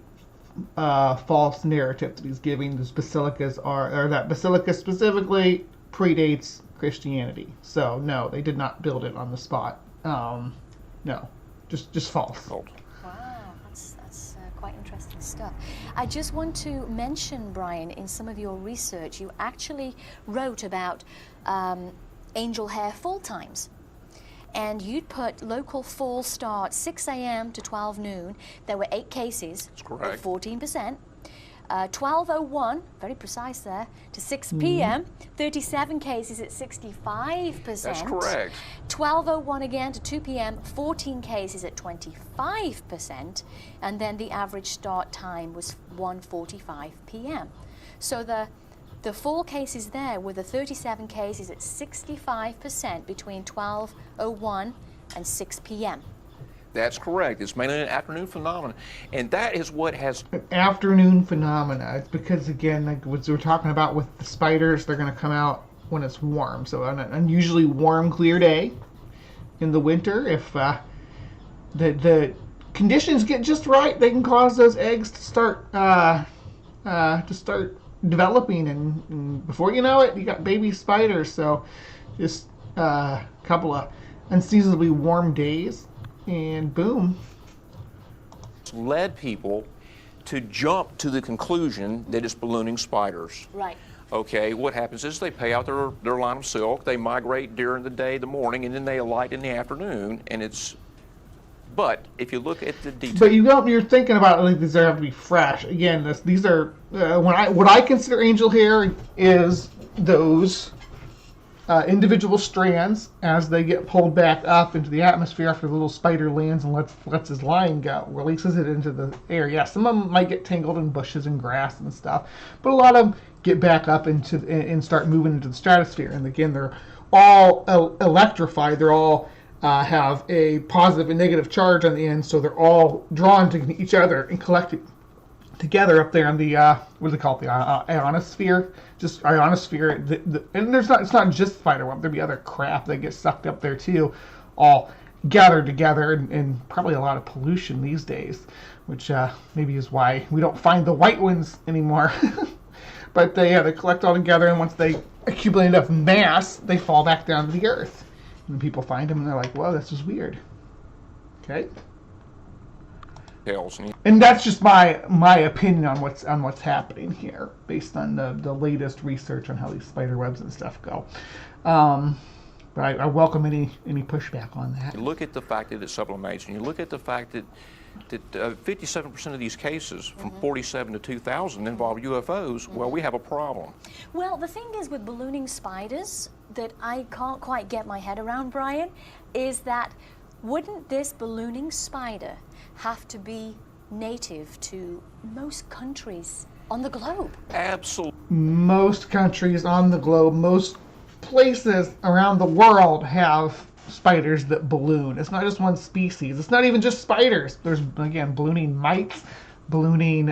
false narrative that he's giving. These basilicas or that basilica specifically predates Christianity. So no, they did not build it on the spot. No, just false. Wow, that's quite interesting stuff. I just want to mention, Brian, in some of your research, you actually wrote about angel hair fall times. And you'd put local fall start 6 a.m. to 12 noon. There were 8 cases, That's correct. 14%. 12:01, very precise there, to 6 p.m., 37 cases at 65%. That's correct. 12:01 again to 2 p.m., 14 cases at 25%, and then the average start time was 1:45 p.m. So the 4 cases there were the 37 cases at 65% between 12:01 and 6 p.m. That's correct. It's mainly an afternoon phenomenon, and that is what has... An afternoon phenomena. It's because, again, like what we were talking about with the spiders, they're going to come out when it's warm. So on an unusually warm, clear day in the winter, if the conditions get just right, they can cause those eggs to start developing, and before you know it, you got baby spiders. So just a couple of unseasonably warm days, and boom. led people to jump to the conclusion that it's ballooning spiders. Right. Okay, what happens is they pay out their line of silk, they migrate during the day, the morning, and then they alight in the afternoon, and it's... But if you look at the details... But you're thinking about, like, these have to be fresh. Again, these are... what I consider angel hair is those individual strands as they get pulled back up into the atmosphere after the little spider lands and lets his line go, releases it into the air. Yeah, some of them might get tangled in bushes and grass and stuff, but a lot of them get back up into and start moving into the stratosphere. And again, they're all electrified. They're all have a positive and negative charge on the end, so they're all drawn to each other and collected together up there in the what do they call it, the ionosphere, just ionosphere. And it's not just spiderweb. There'll be other crap that gets sucked up there too, all gathered together, and probably a lot of pollution these days, which maybe is why we don't find the white ones anymore. But they collect all together, and once they accumulate enough mass, they fall back down to the earth. And people find them, and they're like, "Whoa, this is weird." Okay. And that's just my opinion on what's happening here, based on the latest research on how these spider webs and stuff go. But I welcome any pushback on that. You look at the fact that it sublimates, and you look at the fact that 57% of these cases, from 47 to 2000, involve UFOs. Well, we have a problem. Well, the thing is with ballooning spiders that I can't quite get my head around, Brian, is that wouldn't this ballooning spider have to be native to most countries on the globe? Absolutely. Most countries on the globe, most places around the world have spiders that balloon. It's not just one species. It's not even just spiders. There's, again, ballooning mites, ballooning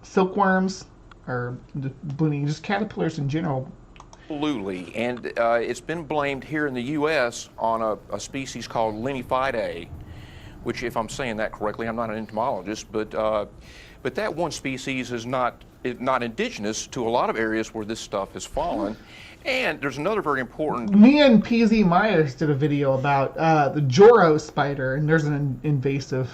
silkworms, or ballooning just caterpillars in general. Absolutely, and it's been blamed here in the U.S. on a species called Linefidae, which, if I'm saying that correctly, I'm not an entomologist, but that one species is not indigenous to a lot of areas where this stuff has fallen. And there's another very important... Me and PZ Myers did a video about the Joro spider, and there's an invasive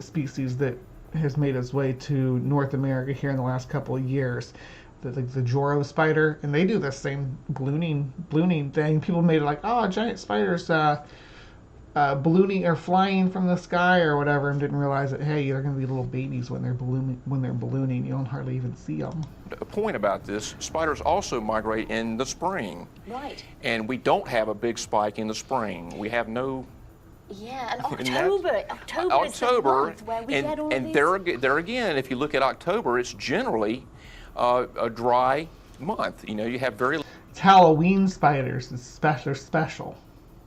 species that has made its way to North America here in the last couple of years. The Joro spider, and they do the same ballooning thing. People made it like, oh, giant spiders ballooning or flying from the sky or whatever, and didn't realize that, hey, they're going to be little babies when they're ballooning. You don't hardly even see them. A point about this, spiders also migrate in the spring. Right. And we don't have a big spike in the spring. We have no... Yeah, and October is the month where we get all and these... there again, if you look at October, it's generally a dry month. You know, you have very... It's Halloween spiders. It's special.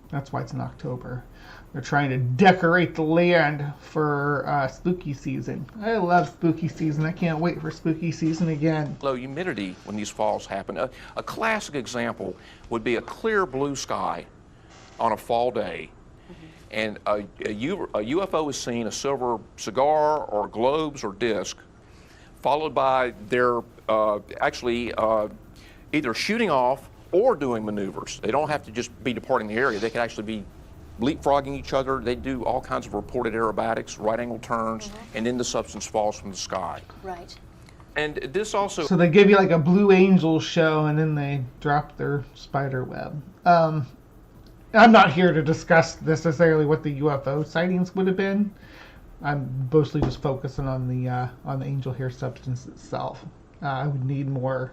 That's why it's in October. They're trying to decorate the land for spooky season. I love spooky season. I can't wait for spooky season again. Low humidity when these falls happen. A classic example would be a clear blue sky on a fall day. And a UFO is seen, a silver cigar or globes or disc, followed by their either shooting off or doing maneuvers. They don't have to just be departing the area. They could actually be leapfrogging each other. They do all kinds of reported aerobatics, right angle turns, and then the substance falls from the sky. Right. And this also... So they give you like a Blue Angels show, and then they drop their spider web. I'm not here to discuss necessarily what the UFO sightings would have been. I'm mostly just focusing on the angel hair substance itself. I would need more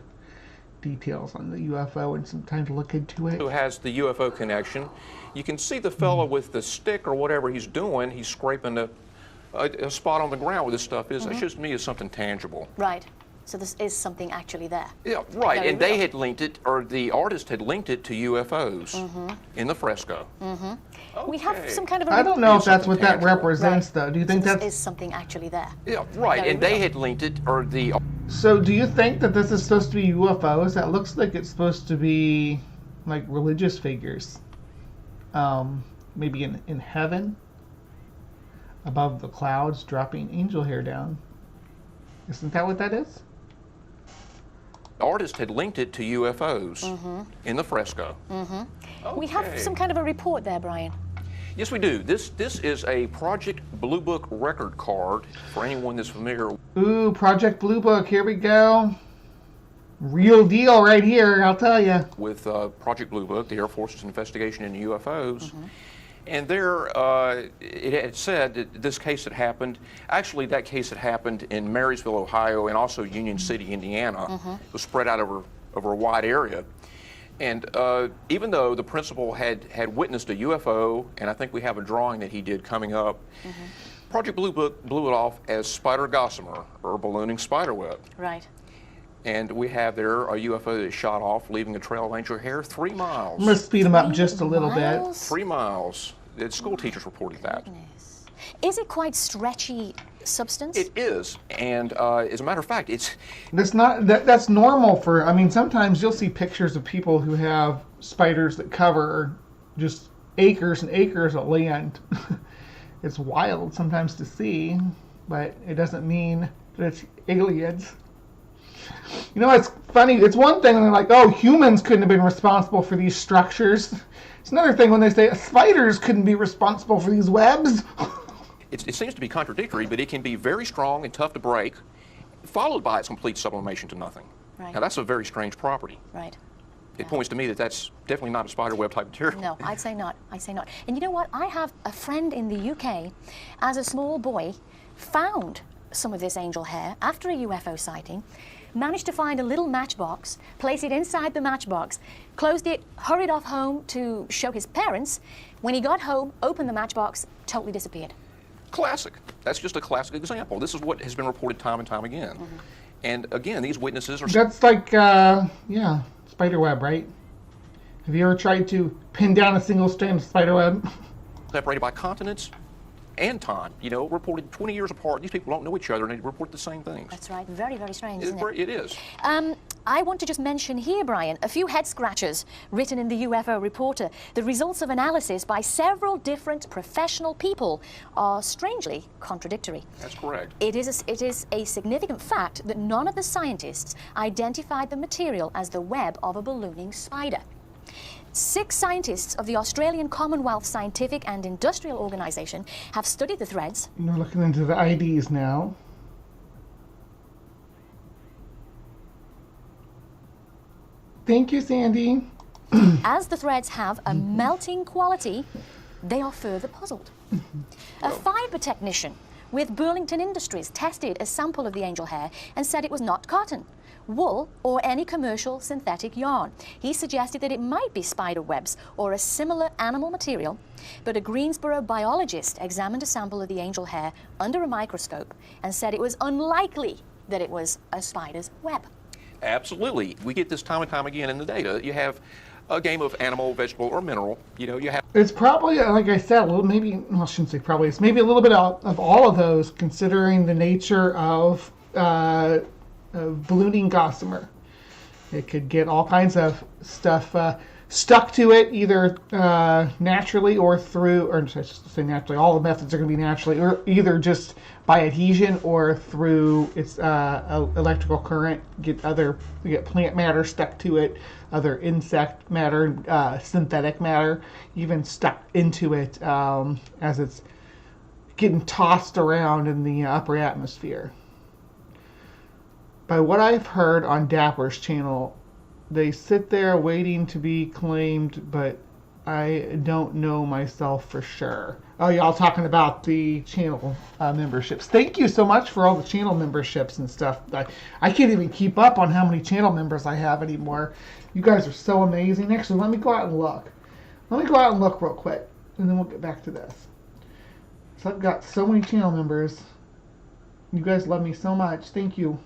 details on the UFO and some time to look into it. Who has the UFO connection? You can see the fellow with the stick or whatever he's doing. He's scraping a spot on the ground where this stuff is. That shows to me is something tangible. Right. So this is something actually there. Yeah, right. Very and real. they had linked it, or the artist had linked it to UFOs in the fresco. Okay. We have some kind of a... I don't know if that's what that tangible. represents, though. Do you think this that's... is something actually there. Yeah, right. Very And they real. had linked it, or the... So do you think that this is supposed to be UFOs? That looks like it's supposed to be like religious figures. Maybe in heaven, above the clouds, dropping angel hair down. Isn't that what that is? The artist had linked it to UFOs in the fresco. We have some kind of a report there, Brian. Yes, we do. This is a Project Blue Book record card for anyone that's familiar. Ooh, Project Blue Book, here we go. Real deal right here, I'll tell you. With Project Blue Book, the Air Force's investigation into UFOs. And there, it had said that this case had happened, actually that case had happened in Marysville, Ohio, and also Union City, Indiana. It was spread out over a wide area. And even though the principal had witnessed a UFO, and I think we have a drawing that he did coming up, Project Blue Book blew it off as spider gossamer, or ballooning spiderweb. Right. And we have there a UFO that shot off, leaving a trail of angel hair 3 miles. I'm going to speed them up just a little bit. 3 miles. The school teachers reported that. Goodness. Is it quite stretchy substance? It is, and as a matter of fact, it's... That's normal for, I mean, sometimes you'll see pictures of people who have spiders that cover just acres and acres of land. It's wild sometimes to see, but it doesn't mean that it's aliens. You know, it's funny, it's one thing when they're like, oh, humans couldn't have been responsible for these structures. It's another thing when they say spiders couldn't be responsible for these webs. It seems to be contradictory, but it can be very strong and tough to break, followed by its complete sublimation to nothing. Right. Now, that's a very strange property. Right. It points to me that that's definitely not a spider web type material. No, I'd say not. I'd say not. And you know what? I have a friend in the UK, as a small boy, found some of this angel hair after a UFO sighting, managed to find a little matchbox, place it inside the matchbox, closed it, hurried off home to show his parents. When he got home, opened the matchbox, totally disappeared. Classic. That's just a classic example. This is what has been reported time and time again. And again, these witnesses are... That's like, yeah, spider web, right? Have you ever tried to pin down a single strand of spider web? separated by continents and time. You know, reported 20 years apart. These people don't know each other, and they report the same things. That's right. Very, very strange, isn't it? It is. I want to just mention here, Brian, a few head scratchers written in the UFO Reporter. The results of analysis by several different professional people are strangely contradictory. That's correct. It is a significant fact that none of the scientists identified the material as the web of a ballooning spider. 6 scientists of the Australian Commonwealth Scientific and Industrial Organisation have studied the threads. We're looking into the IDs now. Thank you, Sandy. As the threads have a melting quality they are further puzzled. A fiber technician with Burlington Industries tested a sample of the angel hair and said it was not cotton, wool, or any commercial synthetic yarn. He suggested that it might be spider webs or a similar animal material, but a Greensboro biologist examined a sample of the angel hair under a microscope and said it was unlikely that it was a spider's web. Absolutely. We get this time and time again in the data. You have a game of animal, vegetable, or mineral. You know, you have... It's probably, like I said, a little, maybe, well, I shouldn't say probably, it's maybe a little bit of all of those, considering the nature of ballooning gossamer. It could get all kinds of stuff stuck to it, either naturally or through, or I should say naturally, all the methods are going to be naturally, or either just by adhesion or through its electrical current. You get plant matter stuck to it, other insect matter, synthetic matter, even stuck into it as it's getting tossed around in the upper atmosphere. By what I've heard on Dapper's channel, they sit there waiting to be claimed, but I don't know myself for sure. Oh, y'all talking about the channel memberships. Thank you so much for all the channel memberships and stuff. I can't even keep up on how many channel members I have anymore. You guys are so amazing. Actually, let me go out and look. Let me go out and look real quick, and then we'll get back to this. So I've got so many channel members. You guys love me so much. Thank you.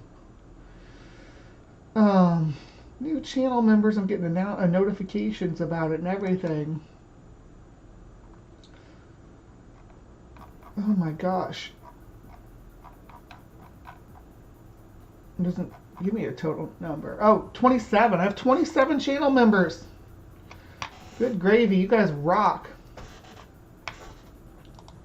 New channel members, I'm getting notifications about it and everything. Oh my gosh. It doesn't give me a total number. Oh, 27. I have 27 channel members. Good gravy. You guys rock.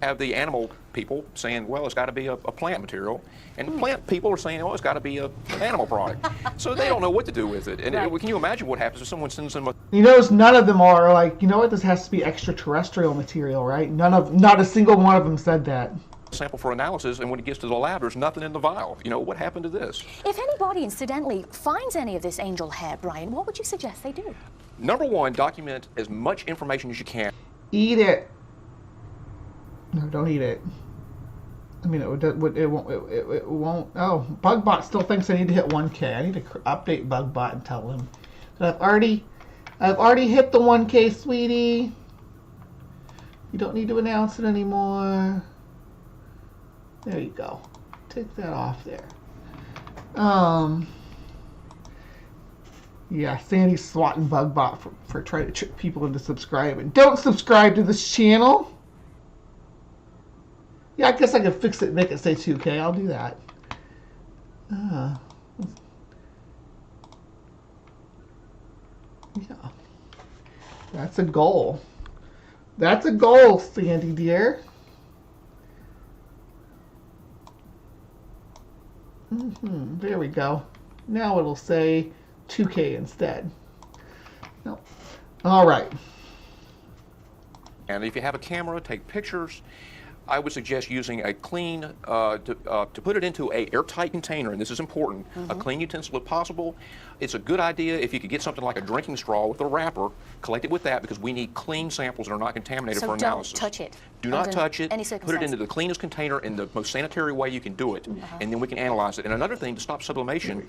Have the animal people saying, well, it's got to be a plant material, and the plant people are saying, well, it's got to be an animal product. So they don't know what to do with it. And can you imagine what happens if someone sends them a... You notice none of them are like, you know what, this has to be extraterrestrial material, right? Not a single one of them said that. Sample for analysis, and when it gets to the lab, there's nothing in the vial. You know, what happened to this? If anybody, incidentally, finds any of this angel hair, Brian, what would you suggest they do? Number one, document as much information as you can. Eat it. No, don't eat it. I mean, it won't. Oh, BugBot still thinks I need to hit 1K. I need to update BugBot and tell him that I've already hit the 1K, sweetie. You don't need to announce it anymore. There you go. Take that off there. Yeah, Sandy's swatting BugBot for trying to trick people into subscribing. Don't subscribe to this channel. Yeah, I guess I could fix it and make it say 2K. I'll do that. Yeah. That's a goal. That's a goal, Sandy dear. There we go. Now it'll say 2K instead. No. All right. And if you have a camera, take pictures. I would suggest using a clean, to put it into an airtight container, and this is important, a clean utensil if possible. It's a good idea if you could get something like a drinking straw with a wrapper, collect it with that, because we need clean samples that are not contaminated for analysis. So don't touch it. Do not touch it. Any Put it into the cleanest container in the most sanitary way you can do it, and then we can analyze it. And another thing, to stop sublimation,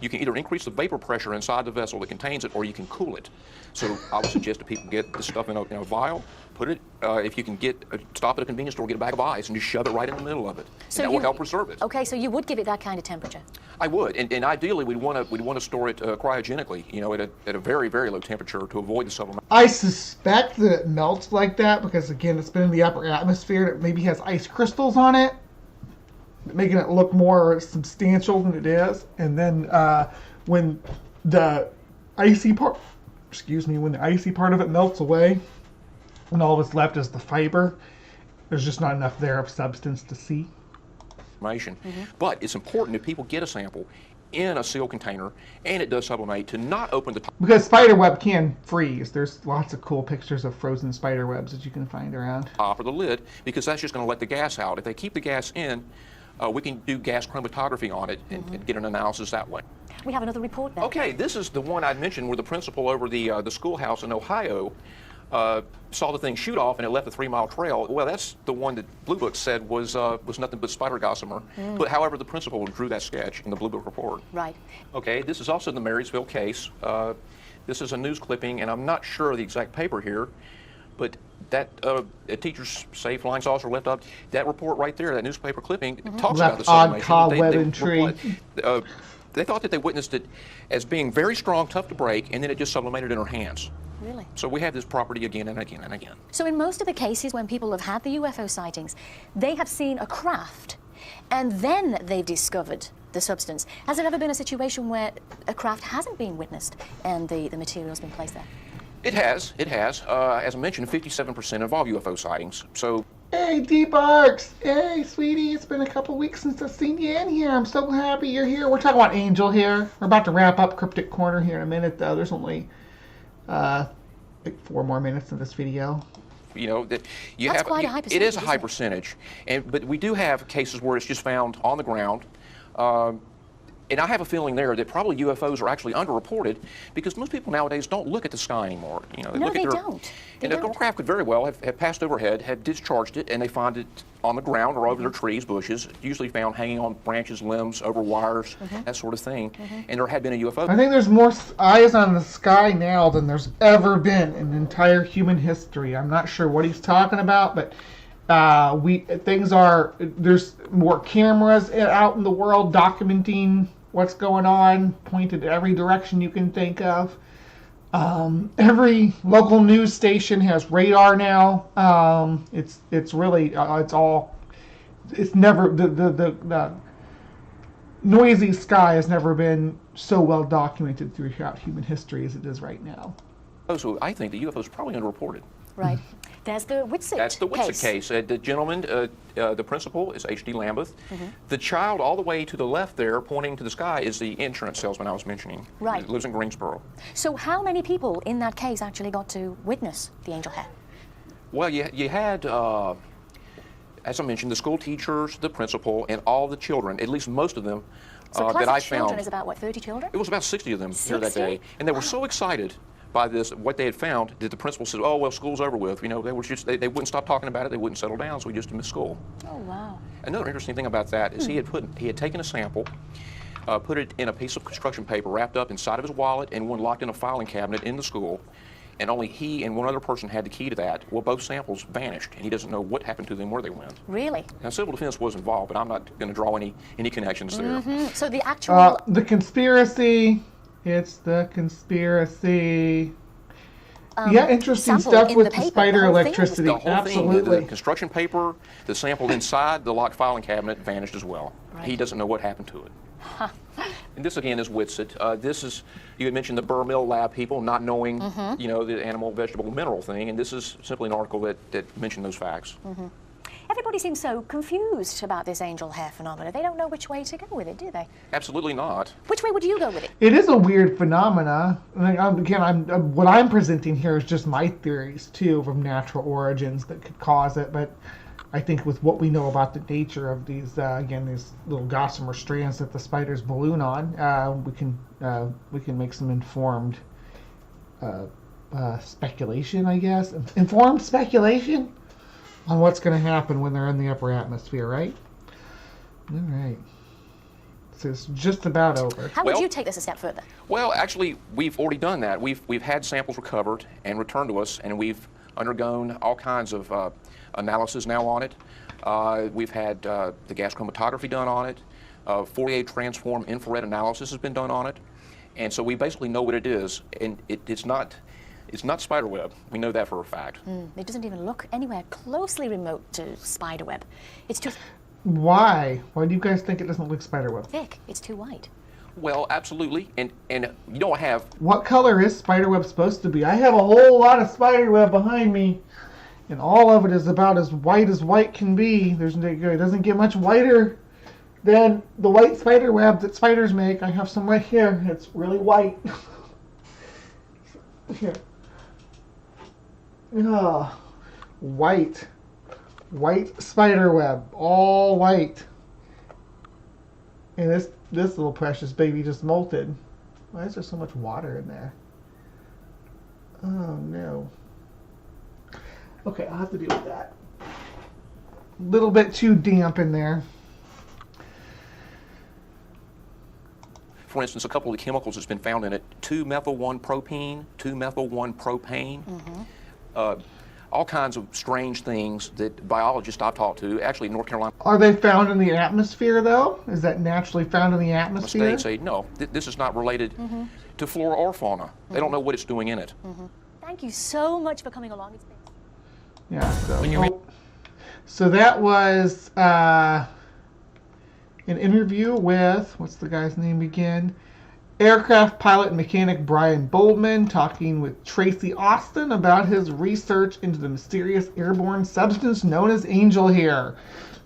you can either increase the vapor pressure inside the vessel that contains it, or you can cool it. So I would suggest that people get this stuff in a vial, put it, if you can stop at a convenience store, get a bag of ice, and just shove it right in the middle of it. So and that will help preserve it. Okay, so you would give it that kind of temperature? I would, and ideally we'd want to store it cryogenically, you know, at a very, very low temperature to avoid the sublimation. I suspect that it melts like that because, again, it's been in the upper atmosphere. It maybe has ice crystals on it, making it look more substantial than it is. And then when the icy part, when the icy part of it melts away, and all that's left is the fiber, there's just not enough there of substance to see. But it's important if people get a sample in a sealed container and it does sublimate to not open the top. Because spiderweb can freeze. There's lots of cool pictures of frozen spiderwebs that you can find around. Top of the lid, because that's just going to let the gas out. If they keep the gas in, we can do gas chromatography on it and get an analysis that way. We have another report there. Okay, this is the one I mentioned where the principal over the schoolhouse in Ohio saw the thing shoot off and it left a 3-mile trail. Well, that's the one that Blue Book said was nothing but spider gossamer. But however, the principal drew that sketch in the Blue Book report. Right. Okay, this is also the Marysville case. This is a news clipping, and I'm not sure of the exact paper here, but that a teacher's say flying saucer left up. That report right there, that newspaper clipping, talks about the odd sublimation. cobweb and tree. They thought that they witnessed it as being very strong, tough to break, and then it just sublimated in her hands. Really? So we have this property again and again and again. So in most of the cases when people have had the UFO sightings, they have seen a craft, and then they've discovered the substance. Has there ever been a situation where a craft hasn't been witnessed and the material's been placed there? It has. As I mentioned, 57% of all UFO sightings. So. Hey, D-Barks! Hey, sweetie, it's been a couple weeks since I've seen you in here. I'm so happy you're here. We're talking about Angel here. We're about to wrap up Cryptic Corner here in a minute, though. There's only like 4 more minutes of this video. You know, that you That's have quite a high percentage, it is a high isn't it? percentage, but we do have cases where it's just found on the ground. And I have a feeling there that probably UFOs are actually underreported because most people nowadays don't look at the sky anymore. You know, No, look they at their, don't. They And the don't. craft could very well have passed overhead, have discharged it, and they find it on the ground or over their trees, bushes, usually found hanging on branches, limbs, over wires, that sort of thing. And there had been a UFO. I think there's more eyes on the sky now than there's ever been in entire human history. I'm not sure what he's talking about, but there's more cameras out in the world documenting what's going on, pointed every direction you can think of. Every local news station has radar now. It's really it's never the noisy sky has never been so well documented throughout human history as it is right now. So I think the UFO is probably underreported. Right. There's the Whitsitt That's the Whitsitt case. The gentleman, the principal, is H.D. Lambeth. The child all the way to the left there, pointing to the sky, is the insurance salesman I was mentioning. Right. He lives in Greensboro. So how many people in that case actually got to witness the angel hair? Well, you had, as I mentioned, the school teachers, the principal, and all the children, at least most of them, So a class that I of children found. is about, what, 30 children? It was about 60 of them here that 60? day. And they were so excited by this, what they had found, that the principal said, oh, well, school's over with. You know, they wouldn't stop talking about it, they wouldn't settle down, so we just missed school. Oh, wow. Another interesting thing about that is he had taken a sample, put it in a piece of construction paper wrapped up inside of his wallet and one locked in a filing cabinet in the school, and only he and one other person had the key to that. Well, both samples vanished, and he doesn't know what happened to them, where they went. Really? Now, civil defense was involved, but I'm not going to draw any connections there. So the actual... The conspiracy. It's the conspiracy. Yeah, interesting sample stuff in with the the paper, spider the whole thing? electricity. The whole Absolutely. thing, the construction paper, the sample inside the locked filing cabinet vanished as well. Right. He doesn't know what happened to it. And this again is Whitsitt. This is, you had mentioned the Burr Mill lab people not knowing, you know, the animal, vegetable, mineral thing, and this is simply an article that mentioned those facts. Everybody seems so confused about this angel hair phenomena. They don't know which way to go with it, do they? Absolutely not. Which way would you go with it? It is a weird phenomena. Again, what I'm presenting here is just my theories too from natural origins that could cause it. But I think with what we know about the nature of these, these little gossamer strands that the spiders balloon on, we can make some informed speculation, I guess. Informed speculation on what's going to happen when they're in the upper atmosphere, right? All right. So it's just about over. How would Well- you take this a step further? Well, actually, we've already done that. We've had samples recovered and returned to us, and we've undergone all kinds of analysis now on it. We've had the gas chromatography done on it. Fourier transform infrared analysis has been done on it. And so we basically know what it is, and it's not spiderweb. We know that for a fact. It doesn't even look anywhere closely remote to spiderweb. It's too Why? Why do you guys think it doesn't look spiderweb? thick. It's too white. Well, absolutely, and you don't have. What color is spiderweb supposed to be? I have a whole lot of spiderweb behind me, and all of it is about as white can be. It doesn't get much whiter than the white spiderweb that spiders make. I have some right here. It's really white. Here. Oh, white spiderweb, all white. And this little precious baby just molted. Why is there so much water in there? Oh no. Okay, I'll have to deal with that. A little bit too damp in there. For instance, a couple of the chemicals that's been found in it, 2-methyl-1-propene, 2-methyl-1-propane, all kinds of strange things that biologists I've talked to, actually in North Carolina. Are they found in the atmosphere, though? Is that naturally found in the atmosphere? States say, no, this is not related to flora or fauna. They don't know what it's doing in it. Thank you so much for coming along. It's been... Yeah, so that was an interview with, what's the guy's name again? Aircraft pilot and mechanic Brian Boldman talking with Tracy Austin about his research into the mysterious airborne substance known as angel hair.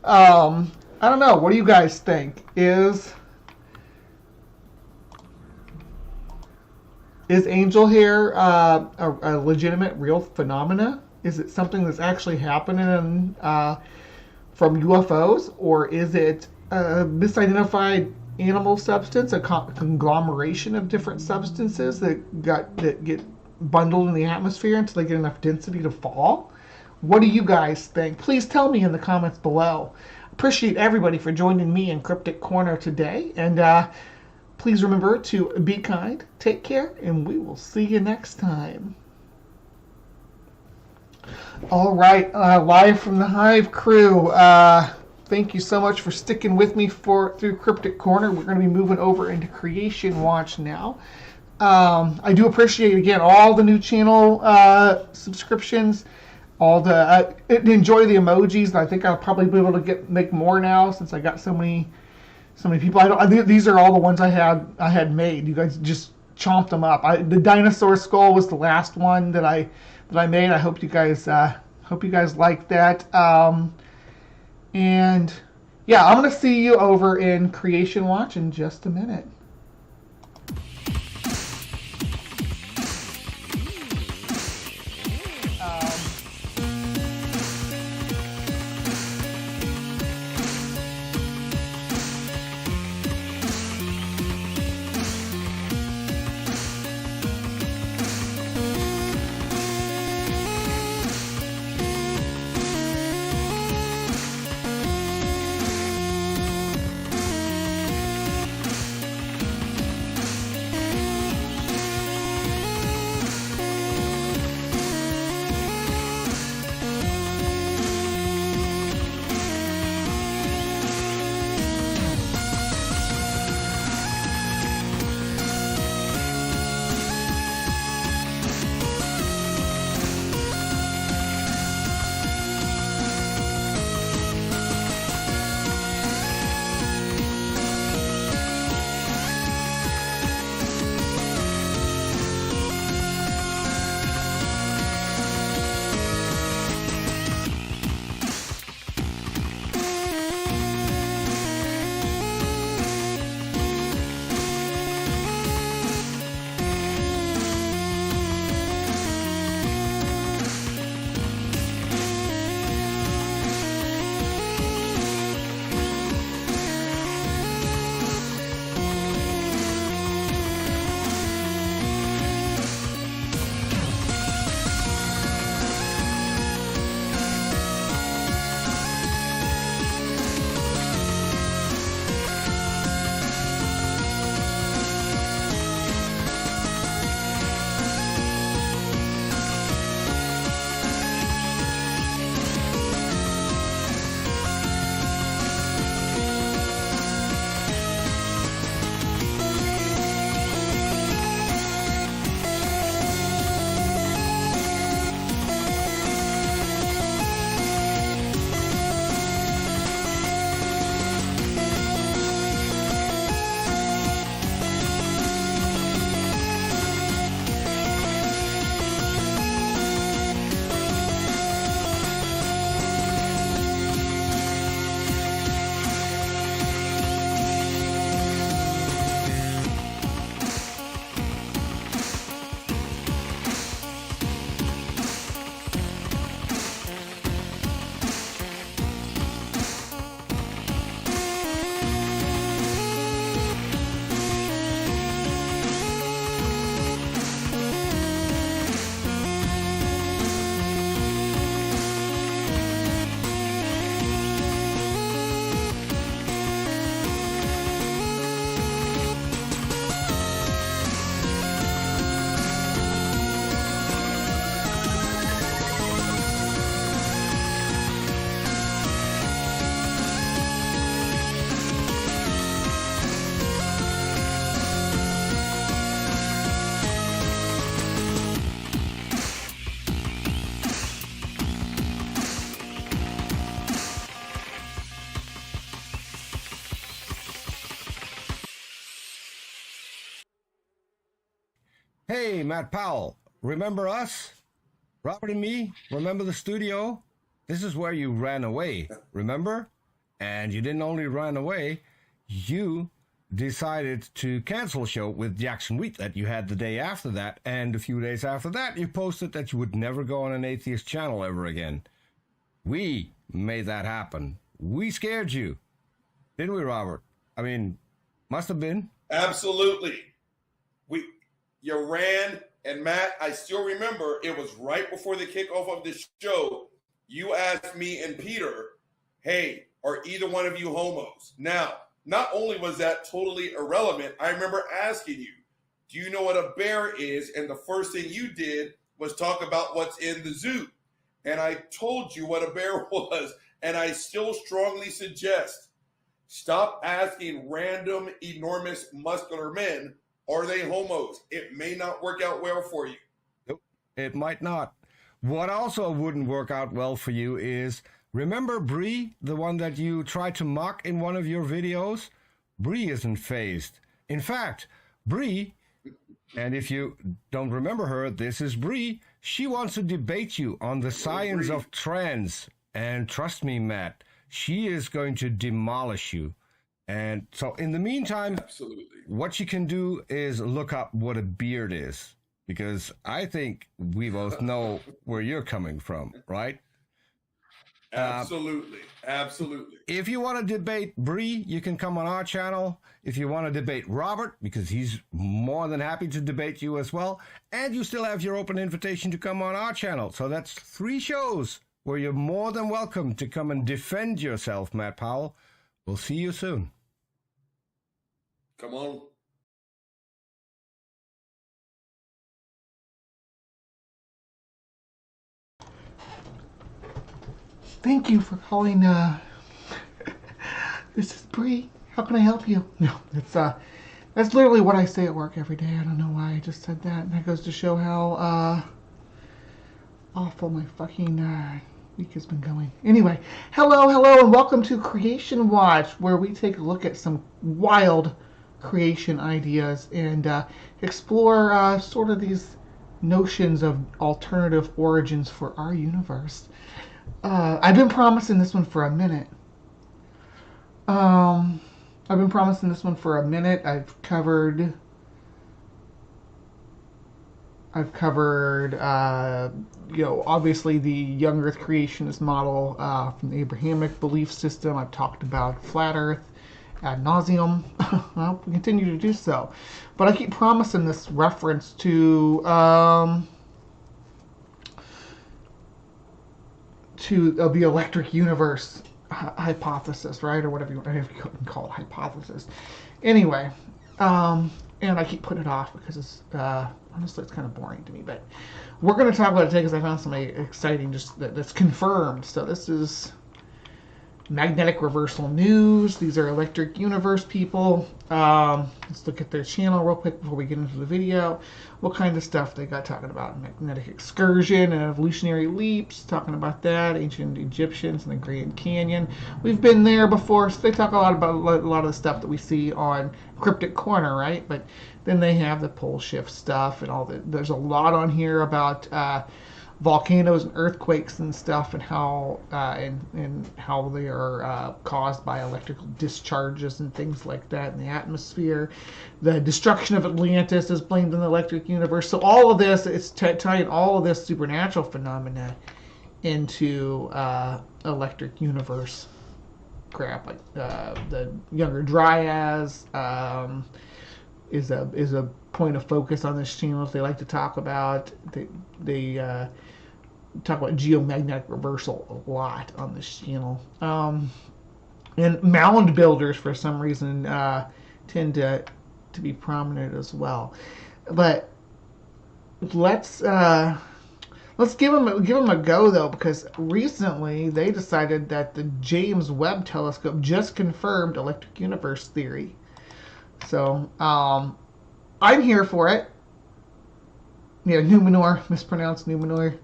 I don't know. What do you guys think? Is angel hair a legitimate, real phenomena? Is it something that's actually happening from UFOs, or is it a misidentified animal substance, a conglomeration of different substances that get bundled in the atmosphere until they get enough density to fall? What do you guys think? Please tell me in the comments below. Appreciate everybody for joining me in Cryptic Corner today, and please remember to be kind, take care, and we will see you next time. All right, live from the Hive crew. Thank you so much for sticking with me through Cryptic Corner. We're going to be moving over into CreationWatch now. I do appreciate, again, all the new channel subscriptions, all the enjoy the emojis. I think I'll probably be able to make more now since I got so many people. These are all the ones I had made. You guys just chomped them up. The dinosaur skull was the last one that I made. I hope you guys like that. And yeah, I'm gonna see you over in CreationWatch in just a minute. Hey, Matt Powell, remember us? Robert and me, remember the studio? This is where you ran away, remember? And you didn't only run away, you decided to cancel a show with Jackson Wheat that you had the day after that, and a few days after that, you posted that you would never go on an atheist channel ever again. We made that happen. We scared you. Didn't we, Robert? I mean, must have been. Absolutely. You ran, and Matt, I still remember it was right before the kickoff of the show. You asked me and Peter, hey, are either one of you homos? Now, not only was that totally irrelevant, I remember asking you, do you know what a bear is? And the first thing you did was talk about what's in the zoo. And I told you what a bear was, and I still strongly suggest stop asking random, enormous, muscular men, are they homos? It may not work out well for you. Nope, it might not. What also wouldn't work out well for you is, remember Bree, the one that you tried to mock in one of your videos? Bree isn't phased. In fact, Bree, and if you don't remember her, this is Bree, she wants to debate you on the science of trends. And trust me, Matt, she is going to demolish you. And so in the meantime, absolutely, what you can do is look up what a beard is, because I think we both know where you're coming from, right? Absolutely. Absolutely. If you want to debate Bree, you can come on our channel. If you want to debate Robert, because he's more than happy to debate you as well. And you still have your open invitation to come on our channel. So that's 3 shows where you're more than welcome to come and defend yourself, Matt Powell. We'll see you soon. Come on. Thank you for calling, this is Bree. How can I help you? No, that's literally what I say at work every day. I don't know why I just said that. And that goes to show how, awful my fucking, week has been going. Anyway, hello, and welcome to CreationWatch, where we take a look at some wild creation ideas and, explore, sort of these notions of alternative origins for our universe. I've been promising this one for a minute. I've covered, obviously the young Earth creationist model from the Abrahamic belief system. I've talked about flat Earth ad nauseum. Well, we continue to do so. But I keep promising this reference to the electric universe hypothesis, right? Or whatever you can call it, hypothesis. Anyway, and I keep putting it off because it's, honestly, it's kind of boring to me. But we're going to talk about it today because I found something exciting just that's confirmed. So this is magnetic reversal news. These are electric universe people. Let's look at their channel real quick before we get into the video. What kind of stuff they got talking about? Magnetic excursion and evolutionary leaps, talking about that. Ancient Egyptians and the Grand Canyon. We've been there before, so they talk a lot about a lot of the stuff that we see on CryptoCorner, right? But then they have the pole shift stuff and all that. There's a lot on here about volcanoes and earthquakes and stuff, and how and how they are caused by electrical discharges and things like that in the atmosphere. The destruction of Atlantis is blamed on the electric universe. So all of this, it's tying all of this supernatural phenomena into electric universe crap. Like the Younger Dryads is a point of focus on this channel. They like to talk about. They talk about geomagnetic reversal a lot on this channel. And mound builders, for some reason, tend to be prominent as well. But let's give them a go, though, because recently they decided that the James Webb Telescope just confirmed electric universe theory. So I'm here for it. Yeah, Numenor, mispronounced Numenor.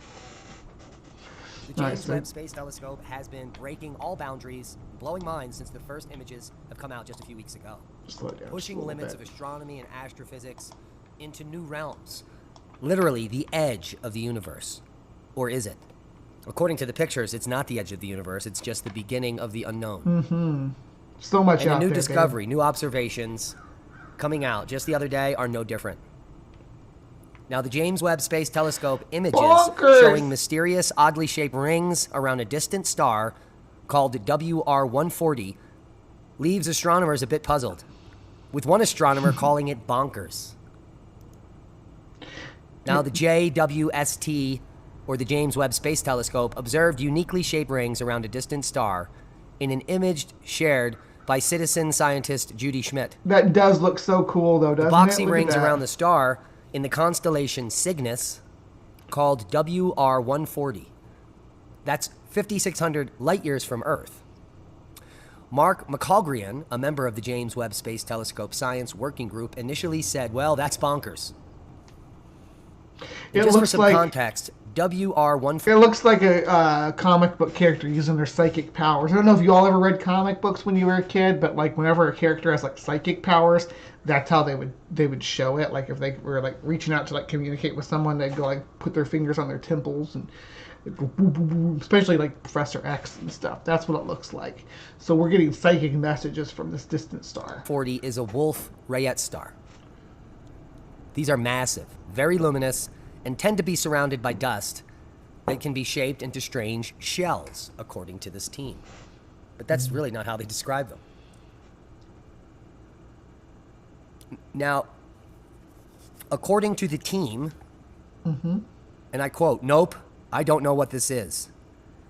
The James Webb Space Telescope has been breaking all boundaries, blowing minds since the first images have come out just a few weeks ago. Pushing limits of astronomy and astrophysics into new realms. literally the edge of the universe. Or is it? According to the pictures, it's not the edge of the universe. It's just the beginning of the unknown. Mm-hmm. So much and out a new there, discovery, babe. new observations coming out just the other day are no different. Now, the James Webb Space Telescope images showing mysterious, oddly shaped rings around a distant star called WR140 leaves astronomers a bit puzzled, with one astronomer calling it bonkers. Now, the JWST, or the James Webb Space Telescope, observed uniquely shaped rings around a distant star in an image shared by citizen scientist Judy Schmidt. That does look so cool, though, doesn't the it? boxy Look rings at that. around the star in the constellation Cygnus, called WR140. That's 5,600 light years from Earth. Mark McCalgrian, a member of the James Webb Space Telescope Science Working Group, initially said, well, that's bonkers. It Just for looks some like context, WR140... It looks like a comic book character using their psychic powers. I don't know if you all ever read comic books when you were a kid, but like whenever a character has like psychic powers, that's how they would show it. Like if they were like reaching out to like communicate with someone, they'd go like put their fingers on their temples and it'd go boom, boom, boom, especially like Professor X and stuff. That's what it looks like. So we're getting psychic messages from this distant star. 40 is a Wolf-Rayet star. These are massive, very luminous, and tend to be surrounded by dust that can be shaped into strange shells, according to this team. But that's really not how they describe them. Now, according to the team, and I quote, "Nope, I don't know what this is.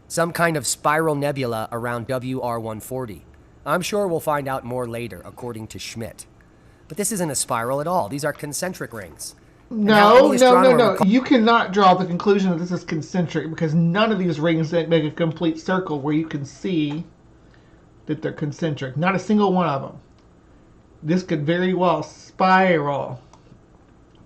Some kind of spiral nebula around WR140. I'm sure we'll find out more later," according to Schmidt. But this isn't a spiral at all. These are concentric rings. No. You cannot draw the conclusion that this is concentric because none of these rings make a complete circle where you can see that they're concentric. Not a single one of them. This could very well spiral.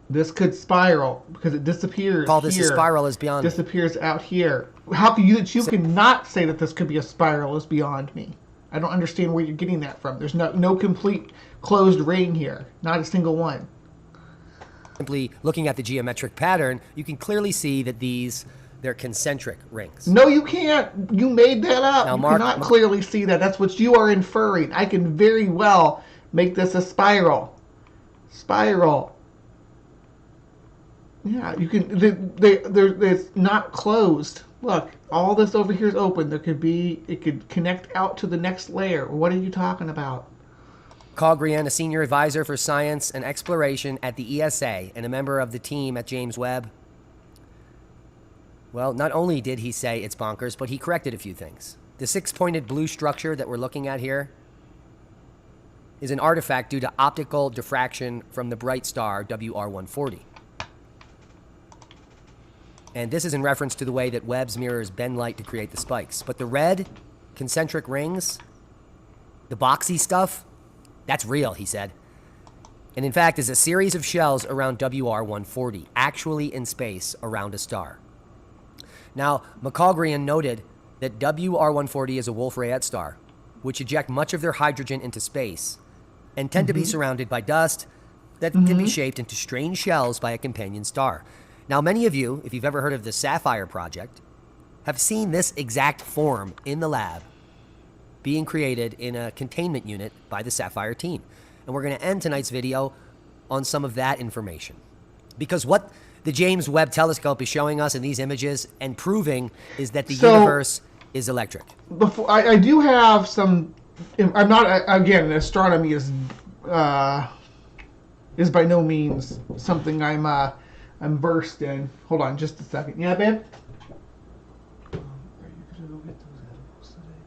This could spiral because it disappears Call this here. a spiral is beyond me. Disappears out here. How can you cannot say that this could be a spiral is beyond me. I don't understand where you're getting that from. There's no complete closed ring here. Not a single one. Simply looking at the geometric pattern, you can clearly see that they're concentric rings. No, you can't. You made that up. Now, You Mark, cannot clearly see that. That's what you are inferring. I can very well make this a spiral. Spiral. Yeah, you can. It's not closed. Look, all this over here is open. It could connect out to the next layer. What are you talking about? Cogrian, a senior advisor for science and exploration at the ESA and a member of the team at James Webb. Well, not only did he say it's bonkers, but he corrected a few things. The six-pointed blue structure that we're looking at here is an artifact due to optical diffraction from the bright star WR140. And this is in reference to the way that Webb's mirrors bend light to create the spikes. But the red concentric rings, the boxy stuff, that's real, he said. And in fact, is a series of shells around WR140, actually in space around a star. Now, McCalgrian noted that WR140 is a Wolf-Rayet star, which eject much of their hydrogen into space and tend to be surrounded by dust that can be shaped into strange shells by a companion star. Now, many of you, if you've ever heard of the Sapphire Project, have seen this exact form in the lab being created in a containment unit by the Sapphire team. And we're going to end tonight's video on some of that information. Because what the James Webb Telescope is showing us in these images and proving is that the universe is electric. Before I do have some. I'm not again. Astronomy is by no means something I'm versed in. Hold on, just a second. Yeah, babe. Are you gonna go get those edibles today?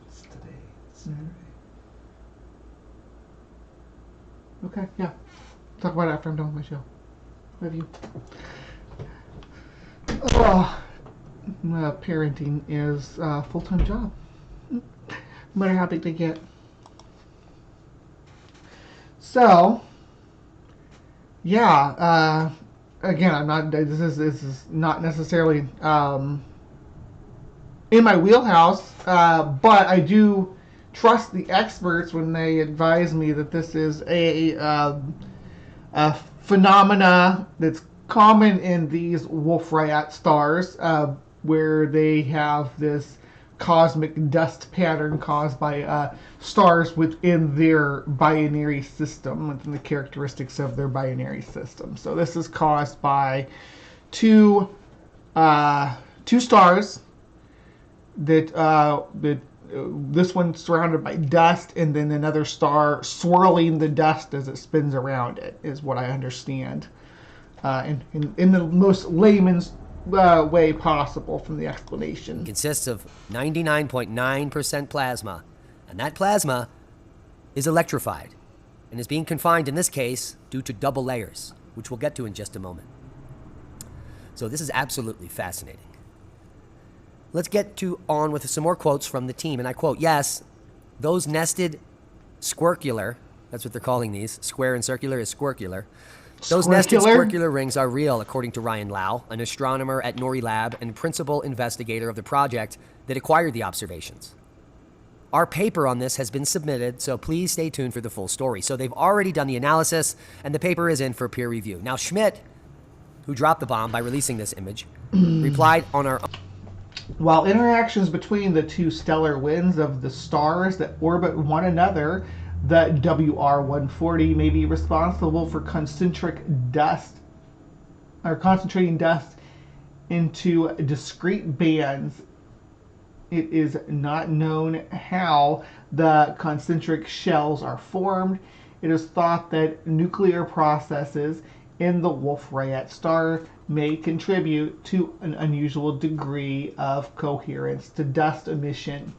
It's today. It's Saturday. Okay, yeah. Talk about it after I'm done with my show. Love you. Oh, parenting is a full-time job. No matter how big they get. So, yeah. Again, I'm not. This is not necessarily in my wheelhouse, but I do trust the experts when they advise me that this is a phenomena that's common in these Wolf-Rayet stars, where they have this cosmic dust pattern caused by stars within their binary system, within the characteristics of their binary system. So this is caused by two stars that this one's surrounded by dust, and then another star swirling the dust as it spins around it, is what I understand. In the most layman's way possible from the explanation. It consists of 99.9% plasma, and that plasma is electrified and is being confined in this case due to double layers, which we'll get to in just a moment. So this is absolutely fascinating. Let's get on with some more quotes from the team, and I quote, "Yes, those nested squircular," that's what they're calling these, square and circular is squircular. "Those nested squircular rings are real," according to Ryan Lau, an astronomer at Nori Lab and principal investigator of the project that acquired the observations. "Our paper on this has been submitted, so please stay tuned for the full story." So they've already done the analysis, and the paper is in for peer review. Now, Schmidt, who dropped the bomb by releasing this image, replied on our own. While interactions between the two stellar winds of the stars that orbit one another, the WR140 may be responsible for concentrating dust into discrete bands. It is not known how the concentric shells are formed. It is thought that nuclear processes in the Wolf-Rayet star may contribute to an unusual degree of coherence to dust emission.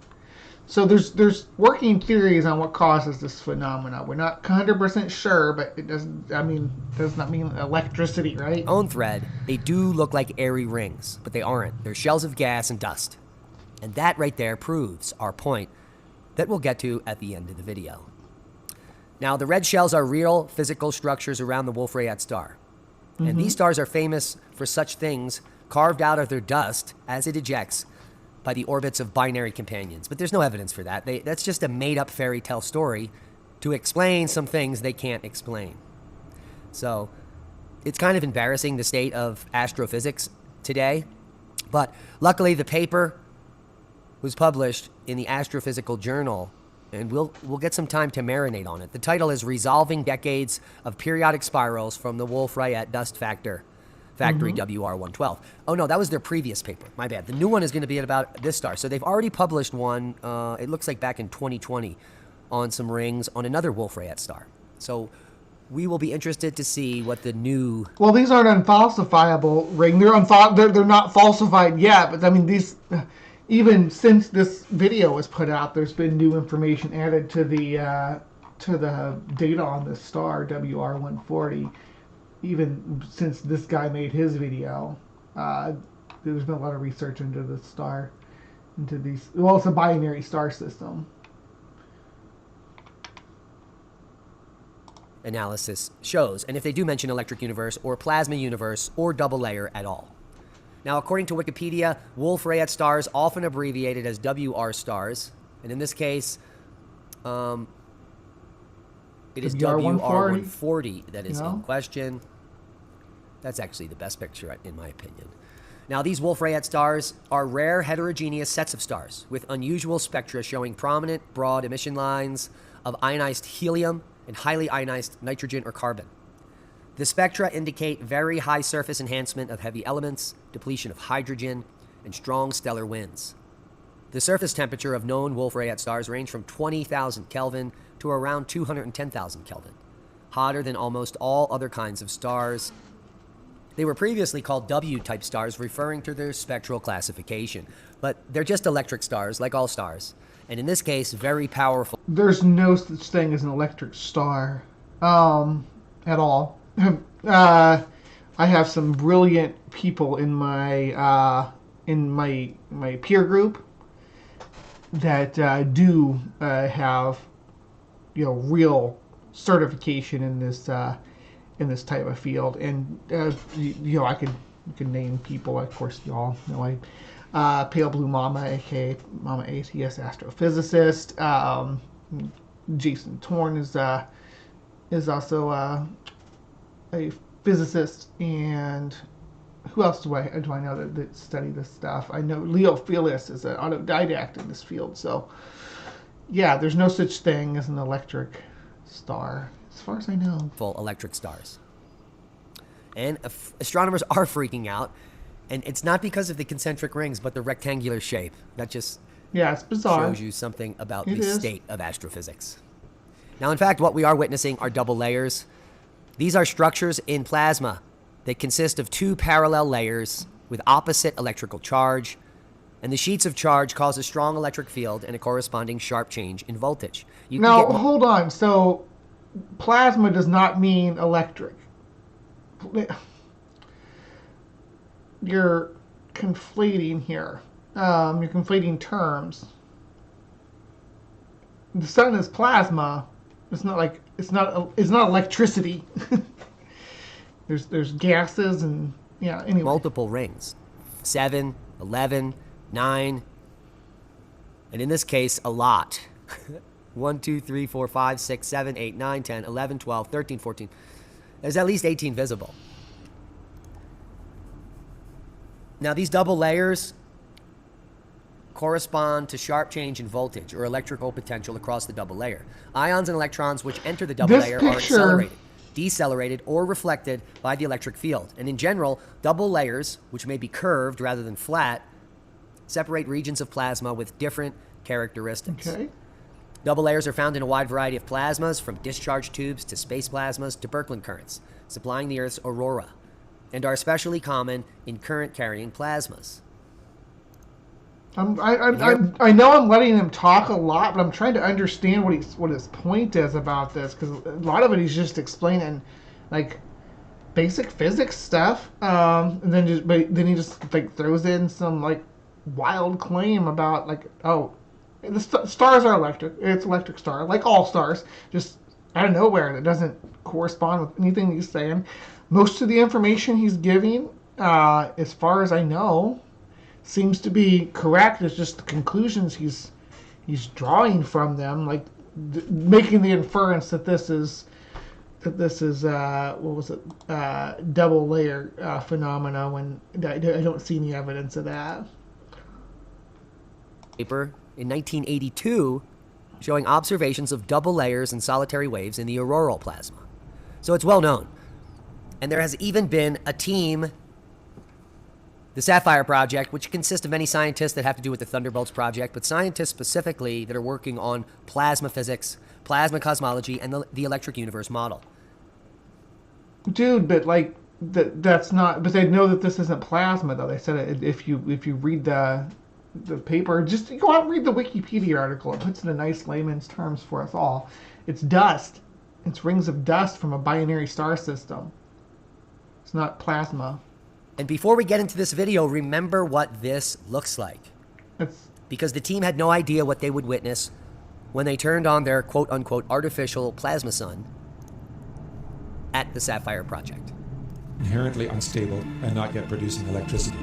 So there's working theories on what causes this phenomena. We're not 100% sure, but it does not mean electricity, right? Own thread, they do look like airy rings, but they aren't. They're shells of gas and dust. And that right there proves our point that we'll get to at the end of the video. Now, the red shells are real physical structures around the Wolf-Rayet star. And these stars are famous for such things carved out of their dust as it ejects by the orbits of binary companions. But there's no evidence for that. That's just a made-up fairy tale story to explain some things they can't explain. So it's kind of embarrassing, the state of astrophysics today. But luckily, the paper was published in the Astrophysical Journal, and we'll get some time to marinate on it. The title is "Resolving Decades of Periodic Spirals from the Wolf-Rayet Dust Factory WR112." Oh no, that was their previous paper. My bad. The new one is going to be about this star. So they've already published one, it looks like back in 2020, on some rings on another Wolf-Rayet star. So we will be interested to see what the new... Well, these aren't unfalsifiable ring. They're not falsified yet, but I mean, these... Even since this video was put out, there's been new information added to the data on this star, WR140. Even since this guy made his video, there's been a lot of research into this star, into these. Well, it's a binary star system. Analysis shows, and if they do mention electric universe or plasma universe or double layer at all. Now, according to Wikipedia, Wolf-Rayet stars, often abbreviated as WR stars, and in this case, it is WR140 that is in question. That's actually the best picture, in my opinion. Now, these Wolf-Rayet stars are rare heterogeneous sets of stars with unusual spectra showing prominent, broad emission lines of ionized helium and highly ionized nitrogen or carbon. The spectra indicate very high surface enhancement of heavy elements, depletion of hydrogen, and strong stellar winds. The surface temperature of known Wolf-Rayet stars range from 20,000 Kelvin to around 210,000 Kelvin, hotter than almost all other kinds of stars. They were previously called W-type stars, referring to their spectral classification, but they're just electric stars, like all stars, and in this case, very powerful. There's no such thing as an electric star, at all. I have some brilliant people in my peer group that do have real certification in this type of field, and I could name people. Of course, you all know Pale Blue Mama, aka Mama Atheist Astrophysicist. Jason Torn is also a physicist, and who else do I know that study this stuff? I know Leo Felius is an autodidact in this field. So, yeah, there's no such thing as an electric star, as far as I know. Full electric stars. And astronomers are freaking out, and it's not because of the concentric rings, but the rectangular shape. That just it's bizarre. Shows you something about the state of astrophysics. Now, in fact, what we are witnessing are double layers. These are structures in plasma that consist of two parallel layers with opposite electrical charge, and the sheets of charge cause a strong electric field and a corresponding sharp change in voltage. Now, hold on. So, plasma does not mean electric. You're conflating here. You're conflating terms. The sun is plasma. It's not electricity. There's gases and anyway. Multiple rings. 7, 11, 9, and in this case, a lot. 1, 2, 3, 4, 5, 6, 7, 8, 9, 10, 11, 12, 13, 14. There's at least 18 visible. Now, these double layers correspond to sharp change in voltage or electrical potential across the double layer. Ions and electrons which enter the double layer are accelerated, decelerated, or reflected by the electric field. And in general, double layers, which may be curved rather than flat, separate regions of plasma with different characteristics. Okay. Double layers are found in a wide variety of plasmas, from discharge tubes to space plasmas to Birkeland currents, supplying the Earth's aurora, and are especially common in current-carrying plasmas. I know I'm letting him talk a lot, but I'm trying to understand what his point is about this, because a lot of it he's just explaining like basic physics stuff, and then he just like throws in some like wild claim about like, oh, the stars are electric. It's electric star, like all stars, just out of nowhere, and it doesn't correspond with anything he's saying. Most of the information he's giving, as far as I know, seems to be correct. It's just the conclusions he's drawing from them, like making the inference that this is double layer phenomena, when I don't see any evidence of that. Paper in 1982 showing observations of double layers and solitary waves in the auroral plasma. So it's well known. And there has even been a team, the Sapphire Project, which consists of many scientists that have to do with the Thunderbolts Project, but scientists specifically that are working on plasma physics, plasma cosmology, and the electric universe model. Dude, but like that's not. But they know that this isn't plasma, though. They said if you read the paper, just go out and read the Wikipedia article. It puts it in nice layman's terms for us all. It's dust. It's rings of dust from a binary star system. It's not plasma. And before we get into this video, remember what this looks like. Because the team had no idea what they would witness when they turned on their quote-unquote artificial plasma sun at the Sapphire Project. Inherently unstable and not yet producing electricity.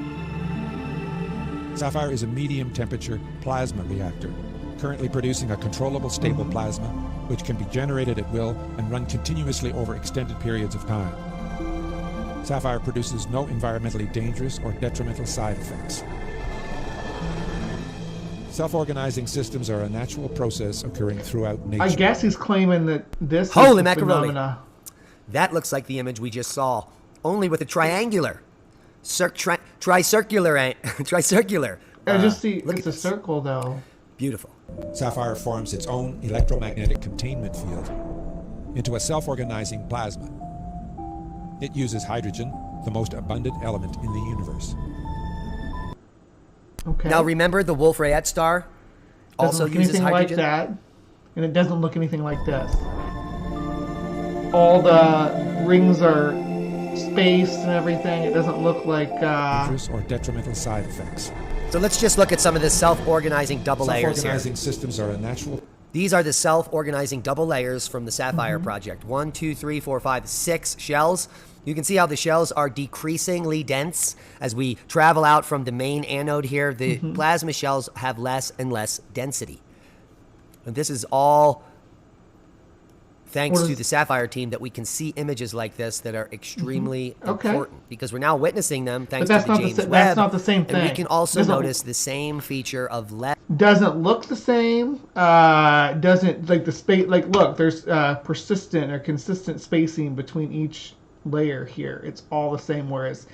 Sapphire is a medium-temperature plasma reactor, currently producing a controllable stable plasma, which can be generated at will and run continuously over extended periods of time. Sapphire produces no environmentally dangerous or detrimental side effects. Self-organizing systems are a natural process occurring throughout nature. I guess he's claiming that this Holy is macaroni. phenomena. That looks like the image we just saw, only with a triangular, tricircular. I just see it's a circle, though. Beautiful. Sapphire forms its own electromagnetic containment field into a self-organizing plasma. It uses hydrogen, the most abundant element in the universe. Okay. Now remember the Wolf-Rayet star also uses hydrogen? Like that, and it doesn't look anything like this. All the rings are spaced and everything. It doesn't look like dangerous or detrimental side effects. So let's just look at some of this self-organizing double layers here. Self-organizing systems are a natural. These are the self-organizing double layers from the Sapphire project. 1, 2, 3, 4, 5, 6 shells. You can see how the shells are decreasingly dense as we travel out from the main anode here. The plasma shells have less and less density. And this is all thanks to the Sapphire team that we can see images like this that are extremely important because we're now witnessing them thanks to the James Webb. That's not the same thing. And we can also notice the same feature of doesn't look the same. Doesn't like the space. Like look, there's persistent or consistent spacing between each layer here. It's all the same. Whereas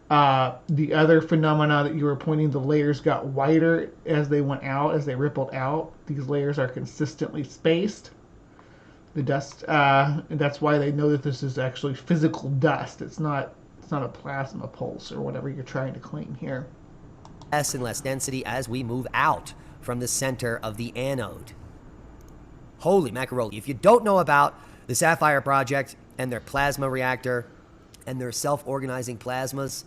the other phenomena that you were pointing, the layers got wider as they went out, as they rippled out. These layers are consistently spaced. The dust, and that's why they know that this is actually physical dust. It's not a plasma pulse or whatever you're trying to claim here. Less and less density as we move out from the center of the anode. Holy macaroni. If you don't know about the Sapphire project and their plasma reactor and their self-organizing plasmas,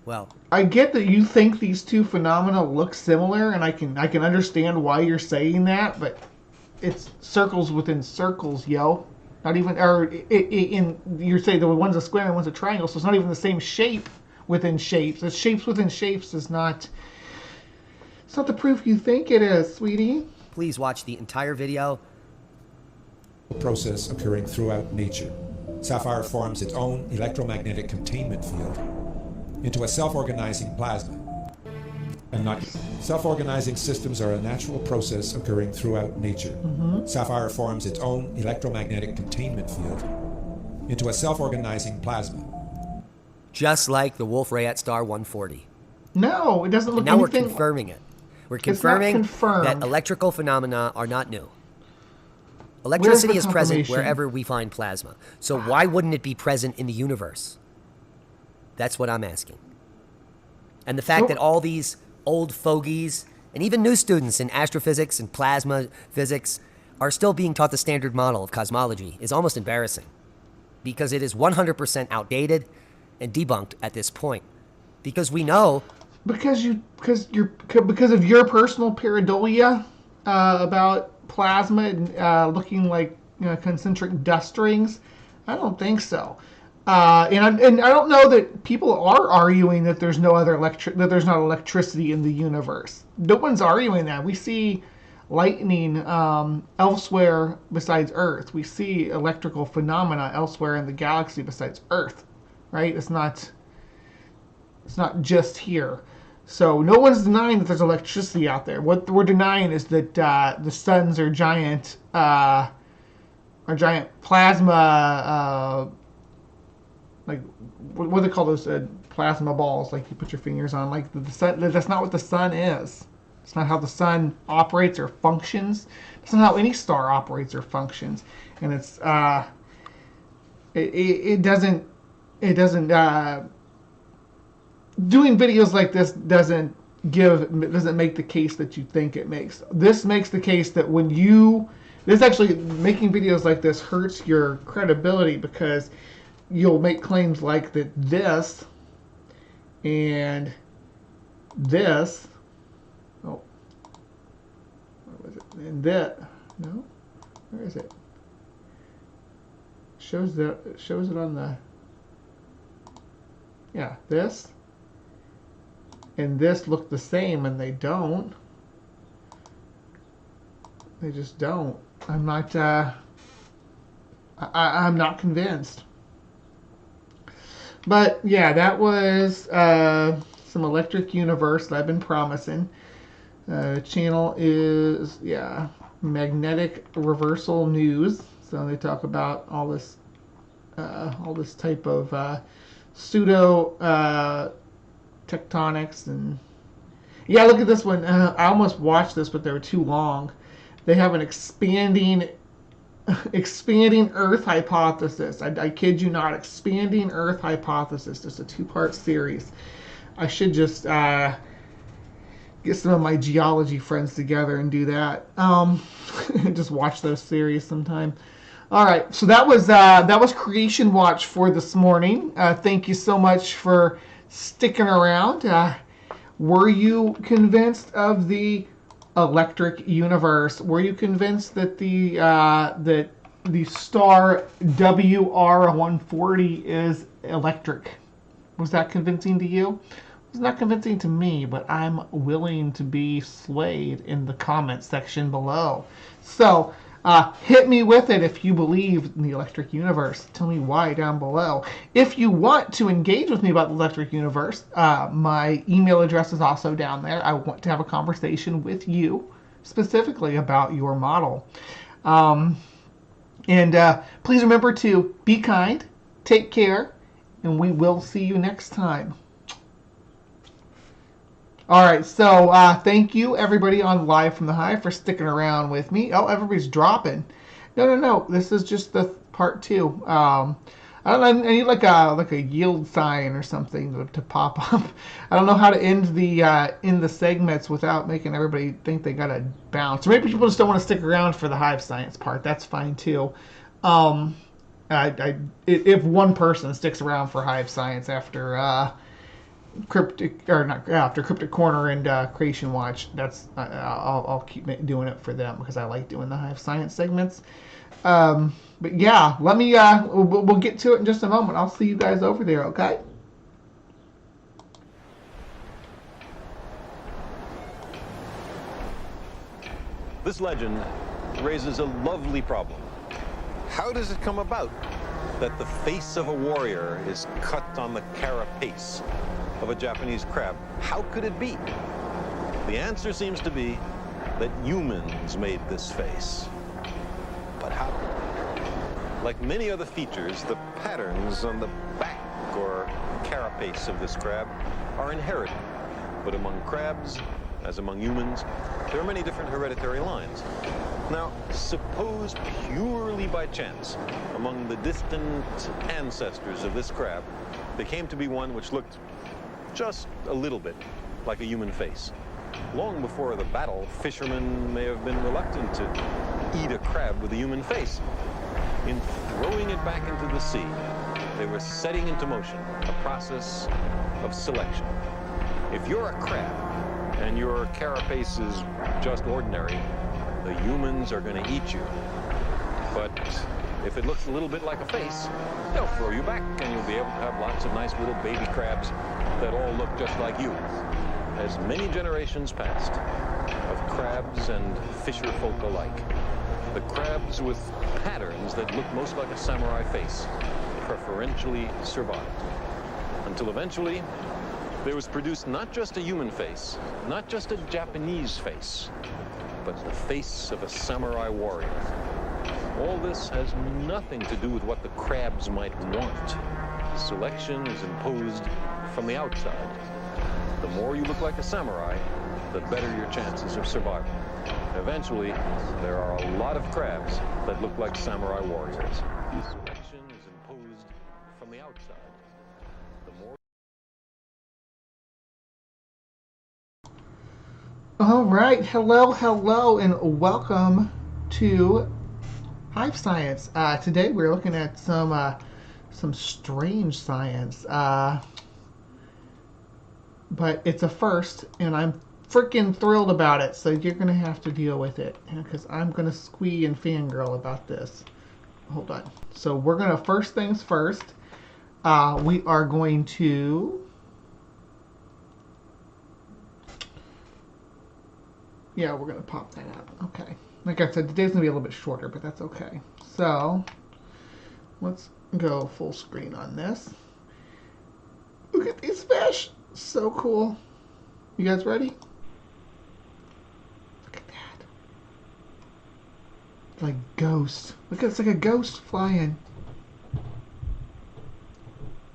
well, I get that you think these two phenomena look similar, and I can understand why you're saying that, but it's circles within circles, yo. Not even, or you're saying the one's a square and one's a triangle, so it's not even the same shape within shapes. It's shapes within shapes is not. It's not the proof you think it is, sweetie. Please watch the entire video. Process occurring throughout nature. Sapphire forms its own electromagnetic containment field into a self-organizing plasma. And not self-organizing systems are a natural process occurring throughout nature. Sapphire forms its own electromagnetic containment field into a self-organizing plasma. Just like the Wolf-Rayet star 140. No, it doesn't look. And now we're confirming it. We're confirming that electrical phenomena are not new. Electricity is present wherever we find plasma. So why wouldn't it be present in the universe? That's what I'm asking. And the fact that all these old fogies and even new students in astrophysics and plasma physics are still being taught the standard model of cosmology is almost embarrassing because it is 100% outdated and debunked at this point. Because we know because of your personal pareidolia about plasma and looking like concentric dust rings. I don't think so. And I don't know that people are arguing that there's no other that there's not electricity in the universe. No one's arguing that. We see lightning elsewhere besides Earth. We see electrical phenomena elsewhere in the galaxy besides Earth, right? It's not just here. So no one's denying that there's electricity out there. What we're denying is that the suns are giant plasma. Like what do they call those plasma balls? Like you put your fingers on. Like the sun. That's not what the sun is. It's not how the sun operates or functions. It's not how any star operates or functions. And it's it doesn't. Doing videos like this doesn't make the case that you think it makes. This makes the case that actually making videos like this hurts your credibility because you'll make claims like that this and this. Oh, where was it? And that. No, where is it? Shows it on the. Yeah, this. And this look the same, and they don't. They just don't. I'm not. I'm not convinced. But yeah, that was some Electric Universe that I've been promising. Channel is Magnetic Reversal News. So they talk about all this type of pseudo. Tectonics and look at this one. I almost watched this, but they were too long. They have an expanding Earth hypothesis. I kid you not, expanding Earth hypothesis. Just a 2-part series. I should just get some of my geology friends together and do that. Just watch those series sometime. All right, so that was Creation Watch for this morning. Thank you so much for sticking around. Were you convinced of the electric universe. Were you convinced that the star WR140 is electric? Was that convincing to you? It's not convincing to me, but I'm willing to be swayed in the comment section below. So hit me with it if you believe in the electric universe. Tell me why down below. If you want to engage with me about the electric universe, my email address is also down there. I want to have a conversation with you specifically about your model. Please remember to be kind, take care, and we will see you next time. All right, so thank you everybody on Live from the Hive for sticking around with me. Oh, everybody's dropping. No. This is just the part 2. I don't know. I need like a yield sign or something to pop up. I don't know how to end the segments without making everybody think they gotta bounce. Or maybe people just don't want to stick around for the HiveScience part. That's fine too. If one person sticks around for HiveScience after after CryptoCorner and CreationWatch, that's I'll keep doing it for them because I like doing the HiveScience segments. But yeah, let me we'll get to it in just a moment. I'll see you guys over there, okay? This legend raises a lovely problem. How does it come about that the face of a warrior is cut on the carapace of a Japanese crab? How could it be? The answer seems to be that humans made this face. But how? Like many other features, the patterns on the back or carapace of this crab are inherited. But among crabs, as among humans, there are many different hereditary lines. Now, suppose purely by chance, among the distant ancestors of this crab, there came to be one which looked just a little bit like a human face. Long before the battle, fishermen may have been reluctant to eat a crab with a human face. In throwing it back into the sea, they were setting into motion a process of selection. If you're a crab and your carapace is just ordinary, the humans are going to eat you. But if it looks a little bit like a face, they'll throw you back and you'll be able to have lots of nice little baby crabs that all look just like you. As many generations passed of crabs and fisher folk alike, the crabs with patterns that look most like a samurai face preferentially survived. Until eventually, there was produced not just a human face, not just a Japanese face, but the face of a samurai warrior. All this has nothing to do with what the crabs might want. Selection is imposed from the outside. The more you look like a samurai, the better your chances of survival. Eventually, there are a lot of crabs that look like samurai warriors. Selection is imposed from the outside. The more... All right, hello, and welcome to HiveScience. Today we're looking at some strange science, but it's a first, and I'm freaking thrilled about it. So you're gonna have to deal with it, because I'm gonna squee and fangirl about this. Hold on. So we're gonna first things first. We are going to. Yeah, we're going to pop that out. Okay. Like I said, today's going to be a little bit shorter, but that's okay. So, let's go full screen on this. Look at these fish. So cool. You guys ready? Look at that. It's like ghosts. Look, it's like a ghost flying.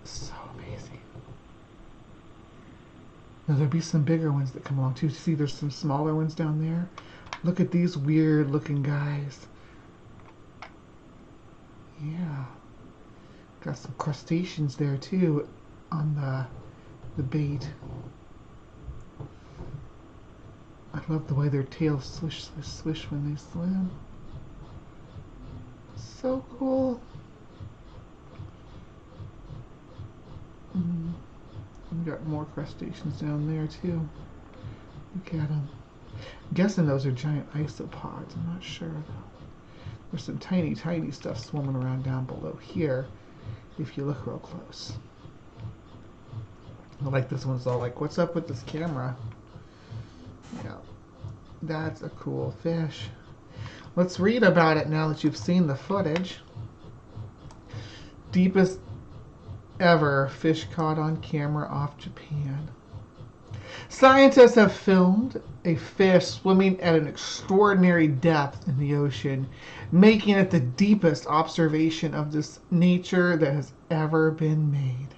So amazing. Now, there'll be some bigger ones that come along too. See, there's some smaller ones down there. Look at these weird looking guys. Yeah. Got some crustaceans there too on the bait. I love the way their tails swish, swish, swish when they swim. So cool. We got more crustaceans down there too. Look at them. I'm guessing those are giant isopods. I'm not sure though. There's some tiny, tiny stuff swimming around down below here if you look real close. I like this one's all like, what's up with this camera? Yeah, that's a cool fish. Let's read about it now that you've seen the footage. Deepest ever fish caught on camera off Japan. Scientists have filmed a fish swimming at an extraordinary depth in the ocean, making it the deepest observation of this nature that has ever been made.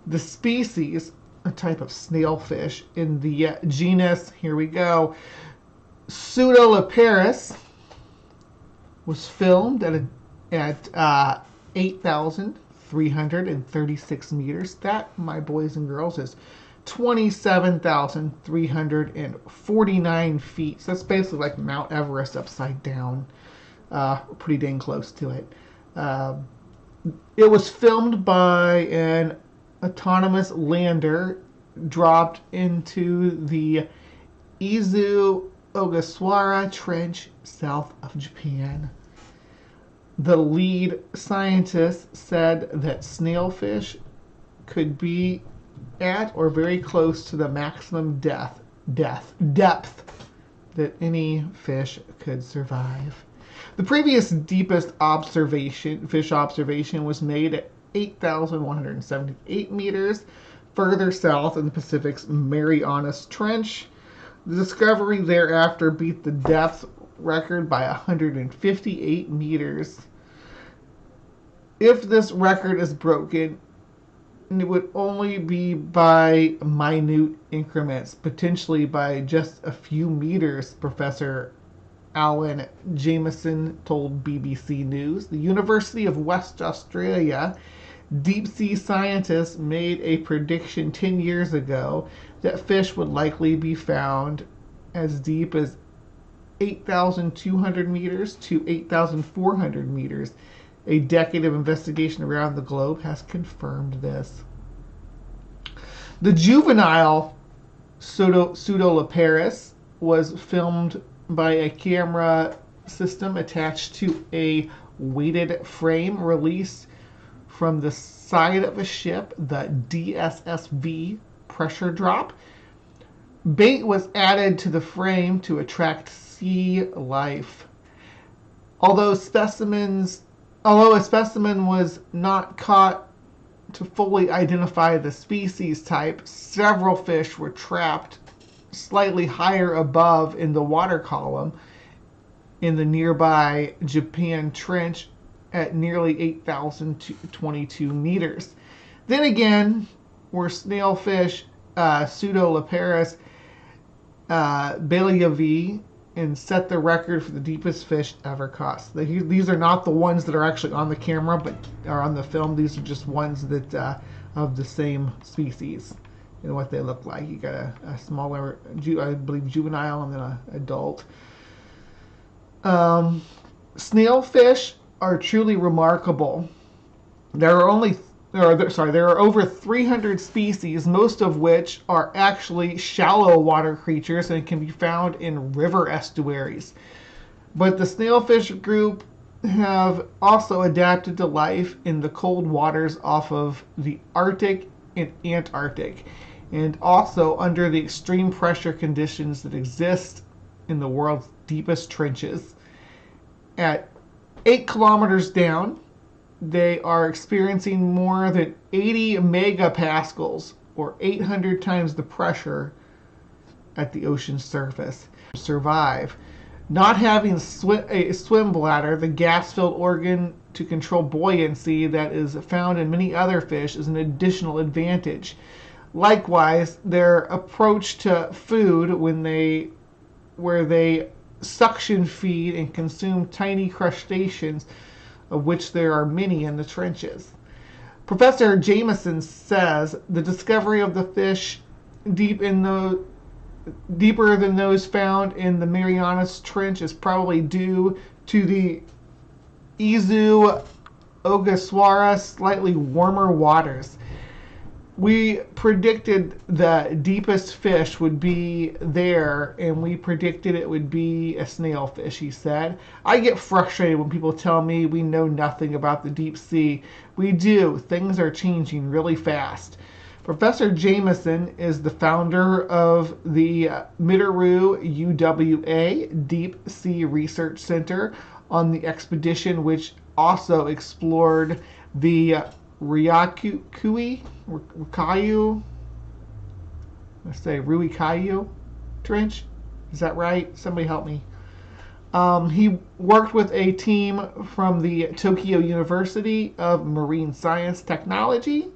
The species, a type of snailfish in the genus, here we go, Pseudoscience, was filmed at 8,336 meters. That, my boys and girls, is 27,349 feet. So that's basically like Mount Everest upside down. Pretty dang close to it. It was filmed by an autonomous lander dropped into the Izu Ogasawara Trench south of Japan. The lead scientist said that snailfish could be at or very close to the maximum depth that any fish could survive. The previous deepest fish observation was made at 8,178 meters further south in the Pacific's Marianas Trench. The discovery thereafter beat the depth record by 158 meters. If this record is broken, it would only be by minute increments, potentially by just a few meters, Professor Alan Jameson told BBC News. The University of West Australia deep-sea scientists made a prediction 10 years ago that fish would likely be found as deep as 8,200 meters to 8,400 meters. A decade of investigation around the globe has confirmed this. The juvenile Pseudoscience was filmed by a camera system attached to a weighted frame released from the side of a ship, the DSSV pressure drop. Bait was added to the frame to attract sea life. Although a specimen was not caught to fully identify the species type, several fish were trapped slightly higher above in the water column in the nearby Japan Trench at nearly 8,022 meters. Then again, were snailfish Pseudoscience Belayavi and set the record for the deepest fish ever caught. These are not the ones that are actually on the camera, but are on the film. These are just ones that of the same species and what they look like. You got a smaller, I believe, juvenile and then an adult. Snailfish are truly remarkable. There are over 300 species, most of which are actually shallow water creatures and can be found in river estuaries. But the snailfish group have also adapted to life in the cold waters off of the Arctic and Antarctic, and also under the extreme pressure conditions that exist in the world's deepest trenches. At 8 kilometers down, they are experiencing more than 80 megapascals, or 800 times the pressure at the ocean surface. To survive. Not having a swim bladder, the gas-filled organ to control buoyancy that is found in many other fish, is an additional advantage. Likewise, their approach to food where they suction feed and consume tiny crustaceans, of which there are many in the trenches. Professor Jameson says the discovery of the fish deeper than those found in the Marianas Trench is probably due to the Izu Ogasawara slightly warmer waters. we predicted the deepest fish would be there, and we predicted it would be a snailfish, he said. I get frustrated when people tell me we know nothing about the deep sea. We do. Things are changing really fast. Professor Jameson is the founder of the Mitterrand UWA Deep Sea Research Center on the expedition, which also explored the Ruikayu Trench. Is that right? Somebody help me. He worked with a team from the Tokyo University of Marine Science Technology.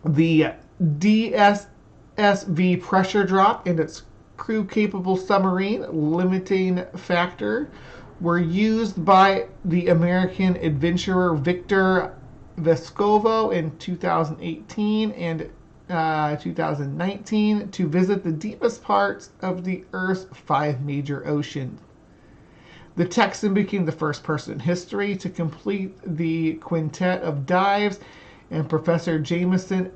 The DSSV pressure drop and its crew-capable submarine limiting factor were used by the American adventurer Victor Vescovo in 2018 and 2019 to visit the deepest parts of the Earth's 5 major oceans. The Texan became the first person in history to complete the quintet of dives, and Professor Jameson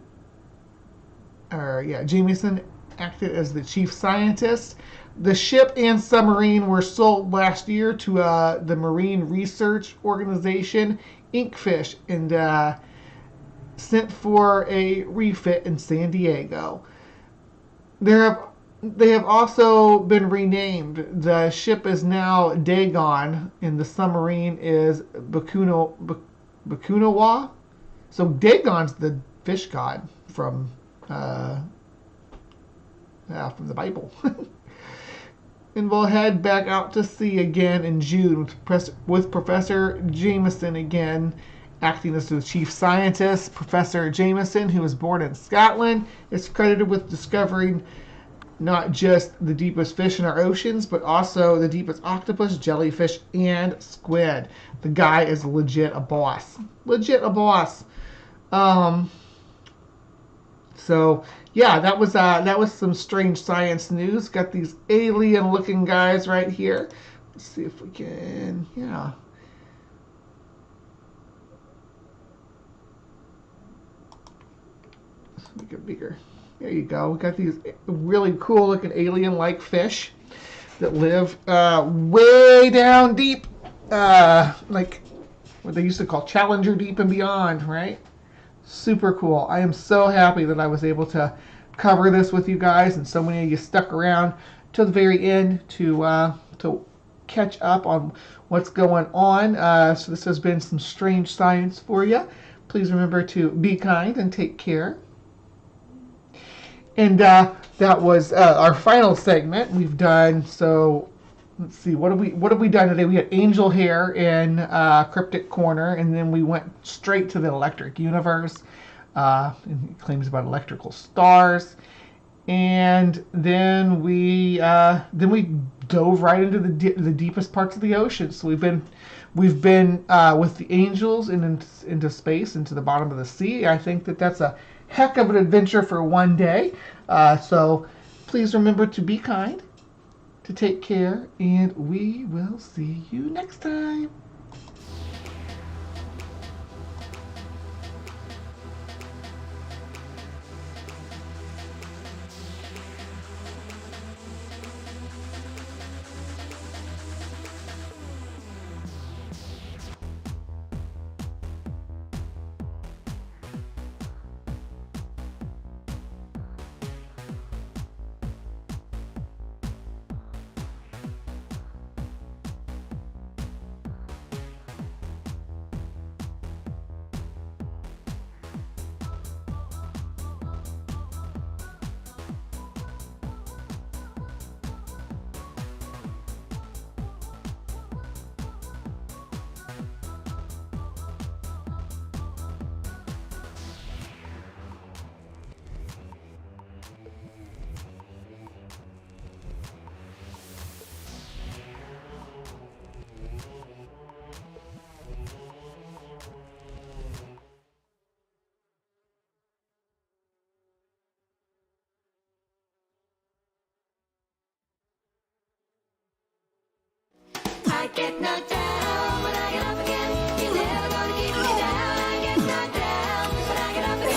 acted as the chief scientist. The ship and submarine were sold last year to the Marine Research Organization, Inkfish, and sent for a refit in San Diego. They have also been renamed. The ship is now Dagon, and the submarine is Bakunawa. So Dagon's the fish god from the Bible. And we'll head back out to sea again in June with Professor Jameson again acting as the chief scientist. Professor Jameson, who was born in Scotland, is credited with discovering not just the deepest fish in our oceans, but also the deepest octopus, jellyfish, and squid. The guy is legit a boss. Legit a boss. So yeah, that was some strange science news. Got these alien-looking guys right here. Let's see if we can, yeah. Let's make it bigger. There you go. We got these really cool-looking alien-like fish that live way down deep, like what they used to call Challenger Deep and beyond, right? Super cool. I am so happy that I was able to cover this with you guys, and so many of you stuck around till the very end to catch up on what's going on. So this has been some strange science for you. Please remember to be kind and take care. And that was our final segment we've done. So let's see, what have we done today? We had angel hair in CryptoCorner, and then we went straight to the electric universe, and claims about electrical stars, and then we dove right into the deepest parts of the ocean. So we've been with the angels and into space, into the bottom of the sea. I think that's a heck of an adventure for one day. So please remember to be kind, to take care, and we will see you next time. I get knocked down, but I get up again. You're never gonna keep me down. I get knocked down, but I get up again.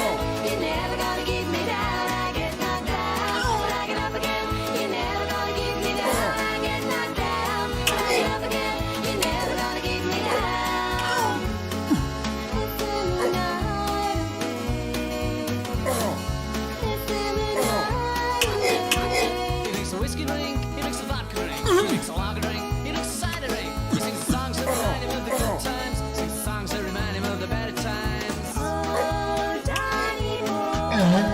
Uh-huh.